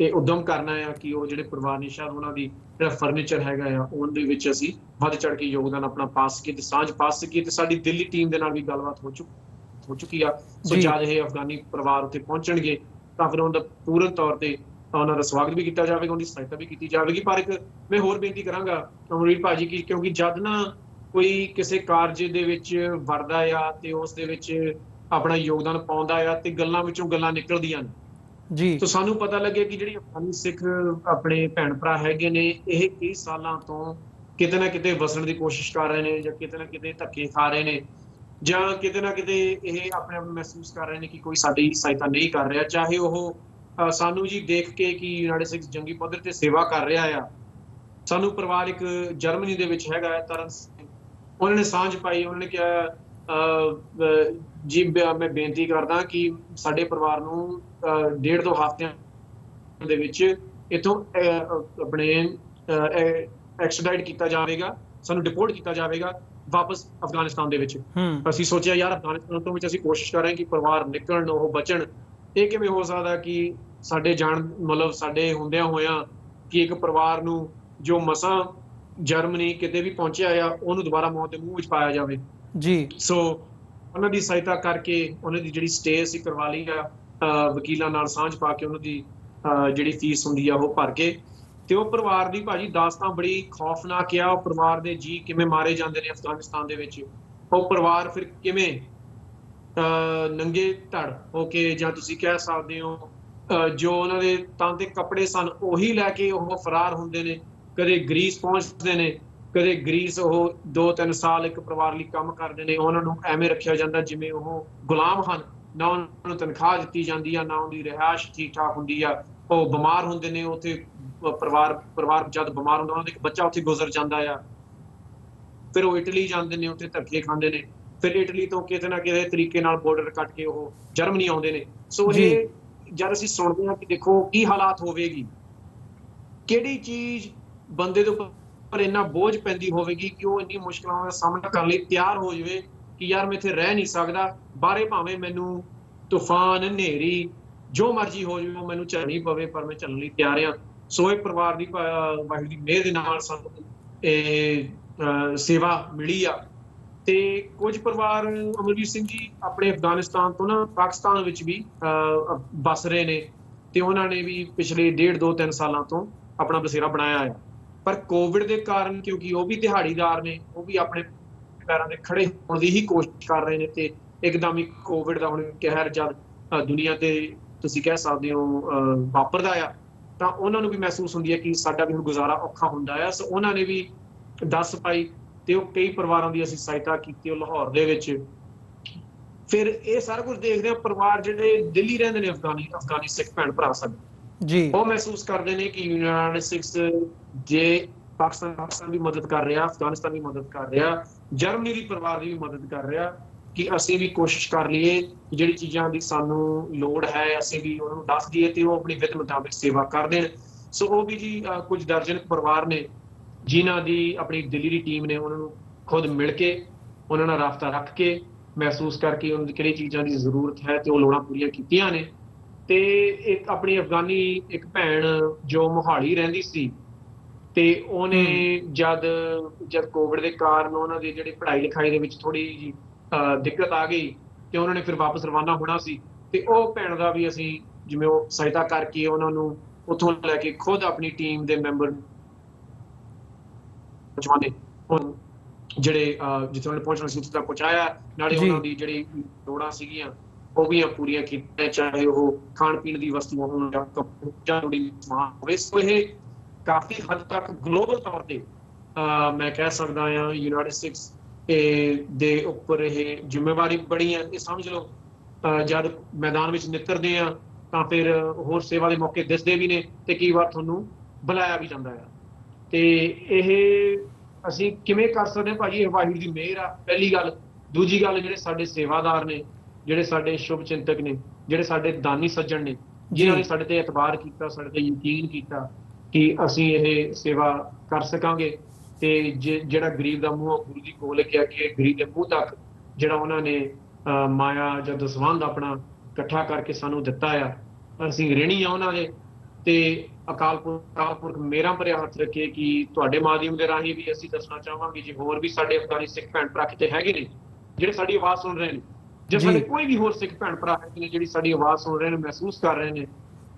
ਇਹ ਉਦਮ ਕਰਨਾ ਆ ਕਿ ਉਹ ਜਿਹੜੇ ਪਰਿਵਾਰ ਨੇ ਸ਼ਾਇਦ ਉਹਨਾਂ ਦੀ ਜਿਹੜਾ ਫਰਨੀਚਰ ਹੈਗਾ ਆ, ਉਹਦੇ ਵਿੱਚ ਅਸੀਂ ਵੱਧ ਚੜ ਕੇ ਯੋਗਦਾਨ ਆਪਣਾ ਪਾ ਸਕੀਏ ਤੇ ਸਾਂਝ ਪਾ ਸਕੀਏ। ਤੇ ਸਾਡੀ ਦਿੱਲੀ ਟੀਮ ਦੇ ਨਾਲ ਵੀ ਗੱਲਬਾਤ ਹੋ ਚੁੱਕੀ ਆ। ਸੋ ਜਦ ਇਹ ਅਫਗਾਨੀ ਪਰਿਵਾਰ ਉੱਥੇ ਪਹੁੰਚਣਗੇ ਤਾਂ ਫਿਰ ਉਹਨਾਂ ਦਾ ਪੂਰਨ ਤੌਰ ਤੇ ਉਹਨਾਂ ਦਾ ਸਵਾਗਤ ਵੀ ਕੀਤਾ ਜਾਵੇਗਾ, ਉਹਦੀ ਸਹਾਇਤਾ ਵੀ ਕੀਤੀ ਜਾਵੇਗੀ। ਪਰ ਇੱਕ ਮੈਂ ਹੋਰ ਬੇਨਤੀ ਕਰਾਂਗਾ ਅਮਰਵੀਰ ਭਾਜੀ ਕਿ ਕਿਉਂਕਿ ਜਦ ਨਾ ਕੋਈ ਕਿਸੇ ਕਾਰਜ ਦੇ ਵਿੱਚ ਵੜਦਾ ਆ ਤੇ ਉਸ ਦੇ ਵਿੱਚ ਆਪਣਾ ਯੋਗਦਾਨ ਪਾਉਂਦਾ ਆ ਤੇ ਗੱਲਾਂ ਵਿੱਚੋਂ ਗੱਲਾਂ ਨਿਕਲਦੀਆਂ ਨੇ, ਜੀ ਸੋ ਸਾਨੂੰ ਪਤਾ ਲੱਗੇ ਕਿ ਜਿਹੜੀ ਅਫਗਾਨੀ ਸਿੱਖ ਆਪਣੇ ਭੈਣ ਭਰਾ ਹੈਗੇ ਨੇ, ਇਹ ਕਈ ਸਾਲਾਂ ਤੋਂ ਕਿਤੇ ਨਾ ਕਿਤੇ ਵਸਣ ਦੀ ਕੋਸ਼ਿਸ਼ ਕਰ ਰਹੇ ਨੇ, ਜਾਂ ਕਿਤੇ ਨਾ ਕਿਤੇ ਧੱਕੇ ਖਾ ਰਹੇ ਨੇ, ਜਾਂ ਕਿਤੇ ਨਾ ਕਿਤੇ ਇਹ ਆਪਣੇ ਆਪ ਨੂੰ ਮਹਿਸੂਸ ਕਰ ਰਹੇ ਨੇ ਕਿ ਕੋਈ ਸਾਡੀ ਸਹਾਇਤਾ ਨਹੀਂ ਕਰ ਰਿਹਾ। ਚਾਹੇ ਉਹ ਸਾਨੂੰ ਜੀ ਦੇਖ ਕੇ ਕਿ ਯੂਨਾਈਟਿਡ ਸਟੇਟਸ ਜੰਗੀ ਪੱਧਰ ਤੇ ਸੇਵਾ ਕਰ ਰਿਹਾ ਆ। ਸਾਨੂੰ ਪਰਿਵਾਰ ਇੱਕ ਜਰਮਨੀ ਦੇ ਵਿੱਚ ਹੈਗਾ ਹੈ, ਤਰਨ ਸਿੰਘ, ਉਹਨਾਂ ਨੇ ਸਾਂਝ ਪਾਈ। ਉਹਨਾਂ ਨੇ ਕਿਹਾ ਜੀ ਮੈਂ ਬੇਨਤੀ ਕਰਦਾ ਕਿ ਸਾਡੇ ਪਰਿਵਾਰ ਨੂੰ 1.5-2 ਹਫ਼ਤਿਆਂ ਦੇ ਵਿੱਚ ਇੱਥੋਂ ਆਪਣੇ ਐਕਸਟ੍ਰੈਡਾਈਟ ਕੀਤਾ ਜਾਵੇਗਾ, ਸਾਨੂੰ ਡਿਪੋਰਟ ਕੀਤਾ ਜਾਵੇਗਾ ਵਾਪਸ ਅਫਗਾਨਿਸਤਾਨ ਦੇ ਵਿੱਚ। ਅਸੀਂ ਸੋਚਿਆ ਯਾਰ ਅਫਗਾਨਿਸਤਾਨ ਤੋਂ ਵਿੱਚ ਅਸੀਂ ਕੋਸ਼ਿਸ਼ ਕਰ ਰਹੇ ਕਿ ਪਰਿਵਾਰ ਨਿਕਲਣ, ਉਹ ਬਚਣ। ਇਹ ਕਿਵੇਂ ਹੋ ਸਕਦਾ ਕਿ ਸਾਡੇ ਜਾਣ ਮਤਲਬ ਸਾਡੇ ਹੁੰਦਿਆਂ ਹੋਇਆਂ ਕਿ ਇੱਕ ਪਰਿਵਾਰ ਨੂੰ ਜੋ ਮਸਾਂ ਜਰਮਨੀ ਕਿਤੇ ਵੀ ਪਹੁੰਚਿਆ ਆ, ਉਹਨੂੰ ਦੁਬਾਰਾ ਮੌਤ ਦੇ ਮੂੰਹ ਵਿੱਚ ਪਾਇਆ ਜਾਵੇ। ਜੀ ਸੋ ਉਹਨਾਂ ਦੀ ਸਹਾਇਤਾ ਕਰਕੇ ਉਹਨਾਂ ਦੀ ਜਿਹੜੀ ਸਟੇ ਅਸੀਂ ਕਰਵਾ ਲਈ ਆ, ਵਕੀਲਾਂ ਨਾਲ ਸਾਂਝ ਪਾ ਕੇ ਉਹਨਾਂ ਦੀ ਜਿਹੜੀ ਫੀਸ ਹੁੰਦੀ ਆ ਉਹ ਭਰ ਕੇ। ਤੇ ਉਹ ਪਰਿਵਾਰ ਦੀ ਭਾਜੀ ਦਾਸਤਾਨ ਬੜੀ ਖੌਫਨਾਕ ਆ। ਉਹ ਪਰਿਵਾਰ ਦੇ ਜੀ ਕਿਵੇਂ ਮਾਰੇ ਜਾਂਦੇ ਨੇ ਅਫਗਾਨਿਸਤਾਨ ਦੇ ਵਿੱਚ, ਉਹ ਪਰਿਵਾਰ ਫਿਰ ਕਿਵੇਂ ਨੰਗੇ ਧੜ ਹੋ ਕੇ, ਜਾਂ ਤੁਸੀਂ ਕਹਿ ਸਕਦੇ ਹੋ ਜੋ ਉਹਨਾਂ ਦੇ ਤਨ ਦੇ ਕੱਪੜੇ ਸਨ ਉਹੀ ਲੈ ਕੇ ਉਹ ਫਰਾਰ ਹੁੰਦੇ ਨੇ। ਕਦੇ ਗ੍ਰੀਸ ਪਹੁੰਚਦੇ ਨੇ, ਕਦੇ ਗ੍ਰੀਸ ਉਹ 2-3 ਸਾਲ ਇੱਕ ਪਰਿਵਾਰ ਲਈ ਕੰਮ ਕਰਦੇ ਨੇ। ਉਹਨਾਂ ਨੂੰ ਐਵੇਂ ਰੱਖਿਆ ਜਾਂਦਾ ਜਿਵੇਂ ਉਹ ਗੁਲਾਮ ਹਨ, ਨਾ ਉਹਨਾਂ ਨੂੰ ਤਨਖਾਹ ਦਿੱਤੀ ਜਾਂਦੀ ਆ, ਨਾ ਉਹਦੀ ਰਿਹਾਇਸ਼ ਠੀਕ ਠਾਕ ਹੁੰਦੀ ਆ। ਉਹ ਬਿਮਾਰ ਹੁੰਦੇ ਨੇ ਉੱਥੇ, ਪਰਿਵਾਰ ਜਦ ਬਿਮਾਰ ਹੁੰਦਾ ਉਹਨਾਂ ਦਾ ਇੱਕ ਬੱਚਾ ਉੱਥੇ ਗੁਜ਼ਰ ਜਾਂਦਾ ਆ। ਫਿਰ ਉਹ ਇਟਲੀ ਜਾਂਦੇ ਨੇ, ਉੱਥੇ ਧੱਕੇ ਖਾਂਦੇ ਨੇ। ਫਿਰ ਇਟਲੀ ਤੋਂ ਕਿਤੇ ਨਾ ਕਿਤੇ ਤਰੀਕੇ ਨਾਲ ਬਾਰਡਰ ਕੱਟ ਕੇ ਉਹ ਜਰਮਨੀ ਆਉਂਦੇ ਨੇ। ਸੋ ਇਹ ਜਦ ਅਸੀਂ ਸੁਣਦੇ ਹਾਂ ਕਿ ਦੇਖੋ ਕੀ ਹਾਲਾਤ ਹੋਵੇਗੀ, ਕਿਹੜੀ ਚੀਜ਼ ਬੰਦੇ ਦੇ ਉੱਪਰ ਇੰਨਾ ਬੋਝ ਪੈਂਦੀ ਹੋਵੇਗੀ ਕਿ ਉਹ ਇੰਨੀ ਮੁਸ਼ਕਲਾਂ ਦਾ ਸਾਹਮਣਾ ਕਰਨ ਲਈ ਤਿਆਰ ਹੋ ਜਾਵੇ ਕਿ ਯਾਰ ਮੈਂ ਇੱਥੇ ਰਹਿ ਨਹੀਂ ਸਕਦਾ, ਬਾਹਰੇ ਭਾਵੇਂ ਮੈਨੂੰ ਤੂਫਾਨ, ਹਨੇਰੀ, ਜੋ ਮਰਜ਼ੀ ਹੋ ਜਾਵੇ, ਮੈਨੂੰ ਝੱਲਣੀ ਪਵੇ, ਪਰ ਮੈਂ ਝੱਲਣ ਲਈ ਤਿਆਰ ਹਾਂ। ਸੋ ਇਹ ਪਰਿਵਾਰ ਦੀ ਵਾਹਿਗੁਰੂ ਦੀ ਮਿਹਰ ਦੇ ਨਾਲ ਸਾਨੂੰ ਇਹ ਸੇਵਾ ਮਿਲੀ ਆ। ਤੇ ਕੁਝ ਪਰਿਵਾਰ ਅਮਰਜੀਤ ਸਿੰਘ ਜੀ ਆਪਣੇ ਅਫਗਾਨਿਸਤਾਨ ਤੋਂ ਨਾ ਪਾਕਿਸਤਾਨ ਵਿੱਚ ਵੀ ਬਸ ਰਹੇ ਨੇ, ਤੇ ਉਹਨਾਂ ਨੇ ਵੀ ਪਿਛਲੇ 1.5-2-3 ਸਾਲਾਂ ਤੋਂ ਆਪਣਾ ਬਸੇਰਾ ਬਣਾਇਆ ਹੈ। ਪਰ ਕੋਵਿਡ ਦੇ ਕਾਰਨ, ਕਿਉਂਕਿ ਉਹ ਵੀ ਦਿਹਾੜੀਦਾਰ ਨੇ, ਉਹ ਵੀ ਆਪਣੇ ਪੈਰਾਂ ਦੇ ਖੜੇ ਹੋਣ ਦੀ ਹੀ ਕੋਸ਼ਿਸ਼ ਕਰ ਰਹੇ ਨੇ, ਤੇ ਇੱਕਦਮ ਹੀ ਕੋਵਿਡ ਦਾ ਹੁਣ ਕਹਿਰ ਜਦ ਦੁਨੀਆ ਤੇ ਤੁਸੀਂ ਕਹਿ ਸਕਦੇ ਹੋ ਵਾਪਰਦਾ ਆ, ਤਾਂ ਉਹਨਾਂ ਨੂੰ ਵੀ ਮਹਿਸੂਸ ਹੁੰਦੀ ਹੈ ਕਿ ਸਾਡਾ ਵੀ ਹੁਣ ਗੁਜ਼ਾਰਾ ਔਖਾ ਹੁੰਦਾ ਆ। ਸੋ ਉਹਨਾਂ ਨੇ ਵੀ ਦੱਸ ਪਾਈ ਤੇ ਉਹ ਕਈ ਪਰਿਵਾਰਾਂ ਦੀ ਅਸੀਂ ਸਹਾਇਤਾ ਕੀਤੀ ਉਹ ਲਾਹੌਰ ਦੇ ਵਿੱਚ। ਫਿਰ ਇਹ ਸਾਰਾ ਕੁਝ ਦੇਖਦੇ ਆ ਪਰਿਵਾਰ ਜਿਹੜੇ ਦਿੱਲੀ ਰਹਿੰਦੇ ਨੇ, ਅਫਗਾਨੀ ਸਿੱਖ ਭੈਣ ਭਰਾ ਸਾਡੇ ਜੀ ਉਹ ਮਹਿਸੂਸ ਕਰਦੇ ਨੇ ਕਿ ਯੂਨਾਈਟਿਡ ਸਟੇਟਸ ਜੇ ਪਾਕਿਸਤਾਨ ਵੀ ਮਦਦ ਕਰ ਰਿਹਾ, ਅਫਗਾਨਿਸਤਾਨ ਵੀ ਮਦਦ ਕਰ ਰਿਹਾ, ਜਰਮਨੀ ਦੀ ਪਰਿਵਾਰ ਦੀ ਵੀ ਮਦਦ ਕਰ ਰਿਹਾ, ਕਿ ਅਸੀਂ ਵੀ ਕੋਸ਼ਿਸ਼ ਕਰ ਲਈਏ ਜਿਹੜੀ ਚੀਜ਼ਾਂ ਦੀ ਸਾਨੂੰ ਲੋੜ ਹੈ ਅਸੀਂ ਵੀ ਉਹਨਾਂ ਨੂੰ ਦੱਸ ਦਈਏ ਤੇ ਉਹ ਆਪਣੀ ਵਿੱਤ ਮੁਤਾਬਿਕ ਸੇਵਾ ਕਰ ਦੇਣ। ਸੋ ਉਹ ਵੀ ਜੀ ਕੁਝ ਦਰਜਨ ਪਰਿਵਾਰ ਨੇ ਜਿਨ੍ਹਾਂ ਦੀ ਆਪਣੀ ਦਿੱਲੀ ਦੀ ਟੀਮ ਨੇ ਉਹਨਾਂ ਨੂੰ ਖੁਦ ਮਿਲ ਕੇ, ਉਹਨਾਂ ਨਾਲ ਰਾਬਤਾ ਰੱਖ ਕੇ, ਮਹਿਸੂਸ ਕਰਕੇ ਉਹਨਾਂ ਦੀ ਕਿਹੜੀ ਚੀਜ਼ਾਂ ਦੀ ਜ਼ਰੂਰਤ ਹੈ ਤੇ ਉਹ ਲੋੜਾਂ ਪੂਰੀਆਂ ਕੀਤੀਆਂ ਨੇ। ਤੇ ਇੱਕ ਆਪਣੀ ਅਫਗਾਨੀ ਇੱਕ ਭੈਣ ਜੋ ਮੋਹਾਲੀ ਰਹਿੰਦੀ ਸੀ, ਤੇ ਉਹਨੇ ਜਦ ਕੋਵਿਡ ਦੇ ਕਾਰਨ ਉਹਨਾਂ ਦੀ ਜਿਹੜੀ ਪੜ੍ਹਾਈ ਲਿਖਾਈ ਦੇ ਵਿੱਚ ਥੋੜੀ ਜਿਹੀ ਦਿੱਕਤ ਆ ਗਈ ਤੇ ਉਹਨਾਂ ਨੇ ਫਿਰ ਵਾਪਸ ਰਵਾਨਾ ਹੋਣਾ ਸੀ, ਤੇ ਉਹ ਭੈਣ ਦਾ ਵੀ ਅਸੀਂ ਜਿਵੇਂ ਉਹ ਸਹਾਇਤਾ ਕਰਕੇ ਉਹਨਾਂ ਨੂੰ ਉੱਥੋਂ ਲੈ ਕੇ ਖੁਦ ਆਪਣੀ ਟੀਮ ਦੇ ਮੈਂਬਰ ਜਿਹੜੇ ਜਿੱਥੇ ਉਹਨੇ ਪਹੁੰਚਣਾ ਸੀ ਉੱਥੇ ਤੱਕ ਪਹੁੰਚਾਇਆ, ਨਾਲੇ ਉਹਨਾਂ ਦੀ ਜਿਹੜੀ ਲੋੜਾਂ ਸੀਗੀਆਂ ਉਹ ਵੀ ਪੂਰੀਆਂ ਕੀਤੀਆਂ, ਚਾਹੇ ਉਹ ਖਾਣ ਪੀਣ ਦੀ ਵਸਤੂਆਂ ਹੋਣ ਜਾਂ ਸਮਾਨ ਹੋਵੇ। ਸੋ ਇਹ ਕਾਫੀ ਹੱਦ ਤੱਕ ਗਲੋਬਲ ਤੌਰ ਤੇ ਮੈਂ ਕਹਿ ਸਕਦਾ ਹਾਂ ਯੂਨਾਈਟਿਡ ਸਟੇਟਸ ਦੇ ਉੱਪਰ ਇਹ ਜ਼ਿੰਮੇਵਾਰੀ ਬੜੀ ਹੈ। ਇਹ ਸਮਝ ਲਓ ਜਦ ਮੈਦਾਨ ਵਿੱਚ ਨਿੱਤਰਦੇ ਆ ਤਾਂ ਫਿਰ ਹੋਰ ਸੇਵਾ ਦੇ ਮੌਕੇ ਦਿਸਦੇ ਵੀ ਨੇ, ਤੇ ਕਈ ਵਾਰ ਤੁਹਾਨੂੰ ਬੁਲਾਇਆ ਵੀ ਜਾਂਦਾ ਆ। ਤੇ ਇਹ ਅਸੀਂ ਕਿਵੇਂ ਕਰ ਸਕਦੇ ਹਾਂ ਭਾਜੀ, ਇਹ ਵਾਹਿਗੁਰੂ ਦੀ ਮਿਹਰ ਆ ਪਹਿਲੀ ਗੱਲ। ਦੂਜੀ ਗੱਲ, ਜਿਹੜੇ ਸਾਡੇ ਸੇਵਾਦਾਰ ਨੇ, ਜਿਹੜੇ ਸਾਡੇ ਸ਼ੁਭ ਚਿੰਤਕ ਨੇ, ਜਿਹੜੇ ਸਾਡੇ ਦਾਨੀ ਸੱਜਣ ਨੇ, ਜਿਨ੍ਹਾਂ ਨੇ ਸਾਡੇ ਤੇ ਇਤਬਾਰ ਕੀਤਾ, ਸਾਡੇ ਤੇ ਯਕੀਨ ਕੀਤਾ ਕਿ ਅਸੀਂ ਇਹ ਸੇਵਾ ਕਰ ਸਕਾਂਗੇ। ਤੇ ਜਿਹੜਾ ਗਰੀਬ ਦਾ ਮੂੰਹ ਗੁਰੂ ਦੀ ਕੋਲ ਕਿਹਾ ਕਿ ਗਰੀਬ ਦੇ ਮੂੰਹ ਤੱਕ ਜਿਹੜਾ ਉਹਨਾਂ ਨੇ ਮਾਇਆ ਜਾਂ ਦਸਵੰਧ ਆਪਣਾ ਇਕੱਠਾ ਕਰਕੇ ਸਾਨੂੰ ਦਿੱਤਾ ਆ, ਅਸੀਂ ਰਿਣੀ ਆ ਉਹਨਾਂ ਦੇ। ਤੇ ਅਕਾਲ ਪੁਰਖ ਮੇਰਾ ਭਰਿਆ ਹੱਥ ਰੱਖੇ ਕਿ ਤੁਹਾਡੇ ਮਾਧਿਅਮ ਦੇ ਰਾਹੀਂ ਵੀ ਅਸੀਂ ਦੱਸਣਾ ਚਾਹਾਂਗੇ ਜੇ ਹੋਰ ਵੀ ਸਾਡੇ ਅਫਗਾਨੀ ਸਿੱਖ ਭੈਣ ਭਰਾ ਕਿਤੇ ਹੈਗੇ ਨੇ ਜਿਹੜੇ ਸਾਡੀ ਆਵਾਜ਼ ਸੁਣ ਰਹੇ ਨੇ, ਜਾਂ ਸਾਡੇ ਕੋਈ ਵੀ ਹੋਰ ਸਿੱਖ ਭੈਣ ਭਰਾ ਹੈਗੇ ਨੇ ਜਿਹੜੀ ਸਾਡੀ ਆਵਾਜ਼ ਸੁਣ ਰਹੇ ਨੇ, ਮਹਿਸੂਸ ਕਰ ਰਹੇ ਨੇ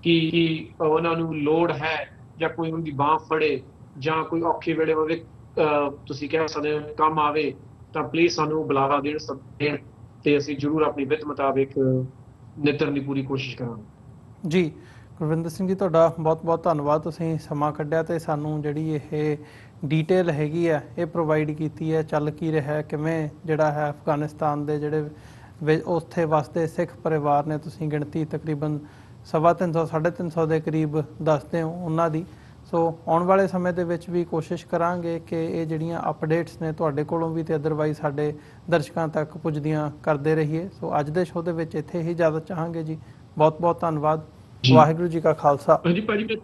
ਕਿ ਉਹਨਾਂ ਨੂੰ ਲੋੜ ਹੈ ਜਾਂ ਕੋਈ ਉਹਨਾਂ ਦੀ ਬਾਂਹ ਫੜੇ ਜਾਂ ਕੋਈ ਔਖੇ ਵੇਲੇ ਉਹਦੇ ਤੁਸੀਂ ਕਹਿ ਸਕਦੇ ਹੋ ਕੰਮ ਆਵੇ, ਤਾਂ ਪਲੀਜ਼ ਸਾਨੂੰ ਬੁਲਾਵਾ ਦੇਣ ਤੇ ਅਸੀਂ ਜ਼ਰੂਰ ਆਪਣੀ ਵਿੱਤ ਮੁਤਾਬਿਕ ਨਿਤਰਨ ਦੀ ਪੂਰੀ ਕੋਸ਼ਿਸ਼ ਕਰਾਂਗੇ। ਜੀ ਗੁਰਵਿੰਦਰ ਸਿੰਘ ਜੀ, ਤੁਹਾਡਾ ਬਹੁਤ ਬਹੁਤ ਧੰਨਵਾਦ, ਤੁਸੀਂ ਸਮਾਂ ਕੱਢਿਆ ਤੇ ਸਾਨੂੰ ਜਿਹੜੀ ਇਹ ਡੀਟੇਲ ਹੈਗੀ ਹੈ ਇਹ ਪ੍ਰੋਵਾਈਡ ਕੀਤੀ ਹੈ, ਚੱਲ ਕੀ ਰਿਹਾ, ਕਿਵੇਂ ਜਿਹੜਾ ਹੈ ਅਫਗਾਨਿਸਤਾਨ ਦੇ ਜਿਹੜੇ ਉੱਥੇ ਵਸਦੇ ਸਿੱਖ ਪਰਿਵਾਰ ਨੇ, ਤੁਸੀਂ ਗਿਣਤੀ ਤਕਰੀਬਨ 350 350 ਦੇ ਕਰੀਬ ਦੱਸਦੇ ਹੋ ਉਹਨਾਂ ਦੀ। ਸੋ ਆਉਣ ਵਾਲੇ ਸਮੇਂ ਦੇ ਵਿੱਚ ਵੀ ਕੋਸ਼ਿਸ਼ ਕਰਾਂਗੇ ਕਿ ਇਹ ਜਿਹੜੀਆਂ ਅਪਡੇਟਸ ਨੇ ਤੁਹਾਡੇ ਕੋਲੋਂ ਵੀ ਤੇ ਅਦਰਵਾਈਜ਼ ਸਾਡੇ ਦਰਸ਼ਕਾਂ ਤੱਕ ਪੁੱਜਦੀਆਂ ਕਰਦੇ ਰਹੀਏ। ਸੋ ਅੱਜ ਦੇ ਸ਼ੋਅ ਦੇ ਵਿੱਚ ਇੱਥੇ ਹੀ ਇਜਾਜ਼ਤ ਚਾਹਾਂਗੇ ਜੀ। ਬਹੁਤ ਬਹੁਤ ਧੰਨਵਾਦ। ਵਾਹਿਗੁਰੂ ਜੀ ਕਾ ਖਾਲਸਾ। ਹਾਂਜੀ ਭਾਜੀ, ਮੈਂ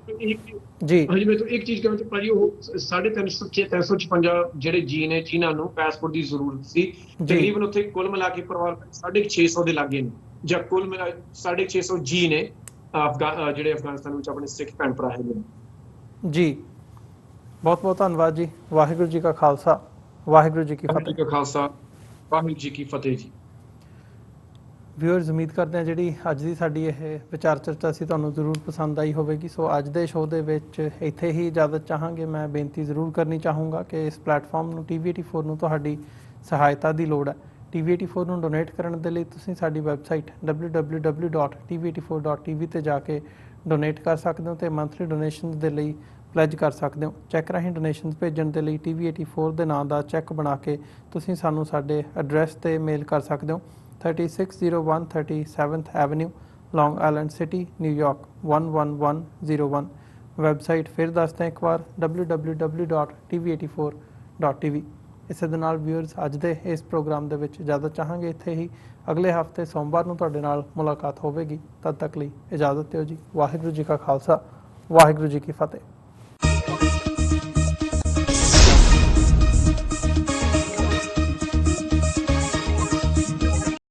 ਤਾਂ ਇੱਕ ਚੀਜ਼ ਕਹਾਂ ਭਾਜੀ, ਉਹ 356 ਜਿਹੜੇ ਜੀ ਨੇ ਜਿਨ੍ਹਾਂ ਨੂੰ ਪਾਸਪੋਰਟ ਦੀ ਜ਼ਰੂਰਤ ਸੀ, ਤਕਰੀਬਨ ਉੱਥੇ ਕੁੱਲ ਮਿਲਾ ਕੇ ਪਰਿਵਾਰ 650 ਦੇ ਲਾਗੇ ਨੇ, ਜਾਂ ਕੁੱਲ ਮਿਲਾ 650 ਜੀ ਨੇ ਜਿਹੜੇ ਅਫਗਾਨਿਸਤਾਨ ਵਿੱਚ ਆਪਣੇ ਸਿੱਖ ਭੈਣ ਭਰਾ ਹੈਗੇ ਨੇ ਜੀ। ਬਹੁਤ ਬਹੁਤ ਧੰਨਵਾਦ ਜੀ। ਵਾਹਿਗੁਰੂ ਜੀ ਕਾ ਖਾਲਸਾ, ਵਾਹਿਗੁਰੂ ਜੀ ਕੀ ਫਤਿਹ। ਖਾਲਸਾ, ਵਾਹਿਗੁਰੂ ਜੀ ਕੀ ਫਤਿਹ ਜੀ। ਵਿਊਅਰਸ, ਉਮੀਦ ਕਰਦੇ ਹਾਂ ਜਿਹੜੀ ਅੱਜ ਦੀ ਸਾਡੀ ਇਹ ਵਿਚਾਰ ਚਰਚਾ ਸੀ ਤੁਹਾਨੂੰ ਜ਼ਰੂਰ ਪਸੰਦ ਆਈ ਹੋਵੇਗੀ। ਸੋ ਅੱਜ ਦੇ ਸ਼ੋਅ ਦੇ ਵਿੱਚ ਇੱਥੇ ਹੀ ਇਜਾਜ਼ਤ ਚਾਹਾਂਗੇ। ਮੈਂ ਬੇਨਤੀ ਜ਼ਰੂਰ ਕਰਨੀ ਚਾਹੂੰਗਾ ਕਿ ਇਸ ਪਲੇਟਫਾਰਮ ਨੂੰ TV84 ਨੂੰ ਤੁਹਾਡੀ ਸਹਾਇਤਾ ਦੀ ਲੋੜ ਹੈ। TV84 ਨੂੰ ਡੋਨੇਟ ਕਰਨ ਦੇ ਲਈ ਤੁਸੀਂ ਸਾਡੀ ਵੈਬਸਾਈਟ www.tv84.tv ਤੇ ਜਾ ਕੇ ਡੋਨੇਟ ਕਰ ਸਕਦੇ ਹੋ ਤੇ ਮੰਥਲੀ ਡੋਨੇਸ਼ਨਸ ਦੇ ਲਈ ਪਲੈਜ ਕਰ ਸਕਦੇ ਹੋ। ਚੈੱਕ ਰਾਹੀਂ ਡੋਨੇਸ਼ਨਸ ਭੇਜਣ ਦੇ ਲਈ TV84 ਦੇ ਨਾਂ ਦਾ ਚੈੱਕ ਬਣਾ ਕੇ ਤੁਸੀਂ ਸਾਨੂੰ ਸਾਡੇ ਐਡਰੈਸ ਤੇ ਮੇਲ ਕਰ ਸਕਦੇ ਹੋ। 3601 37th Avenue, Long Island City, New York 11101। Website ਫਿਰ ਦੱਸਦੇ ਹਾਂ ਇੱਕ ਵਾਰ www.tv84.tv। ਇਸੇ ਦੇ ਨਾਲ ਵਿਊਅਰਸ, ਅੱਜ ਦੇ ਇਸ ਪ੍ਰੋਗਰਾਮ ਦੇ ਵਿੱਚ ਇਜਾਜ਼ਤ ਚਾਹਾਂਗੇ। ਇੱਥੇ ਹੀ ਅਗਲੇ ਹਫਤੇ ਸੋਮਵਾਰ ਨੂੰ ਤੁਹਾਡੇ ਨਾਲ ਮੁਲਾਕਾਤ ਹੋਵੇਗੀ। ਤਦ ਤੱਕ ਲਈ ਇਜਾਜ਼ਤ ਦਿਓ ਜੀ। ਵਾਹਿਗੁਰੂ ਜੀ ਕਾ ਖਾਲਸਾ, ਵਾਹਿਗੁਰੂ ਜੀ ਕੀ ਫਤਿਹ।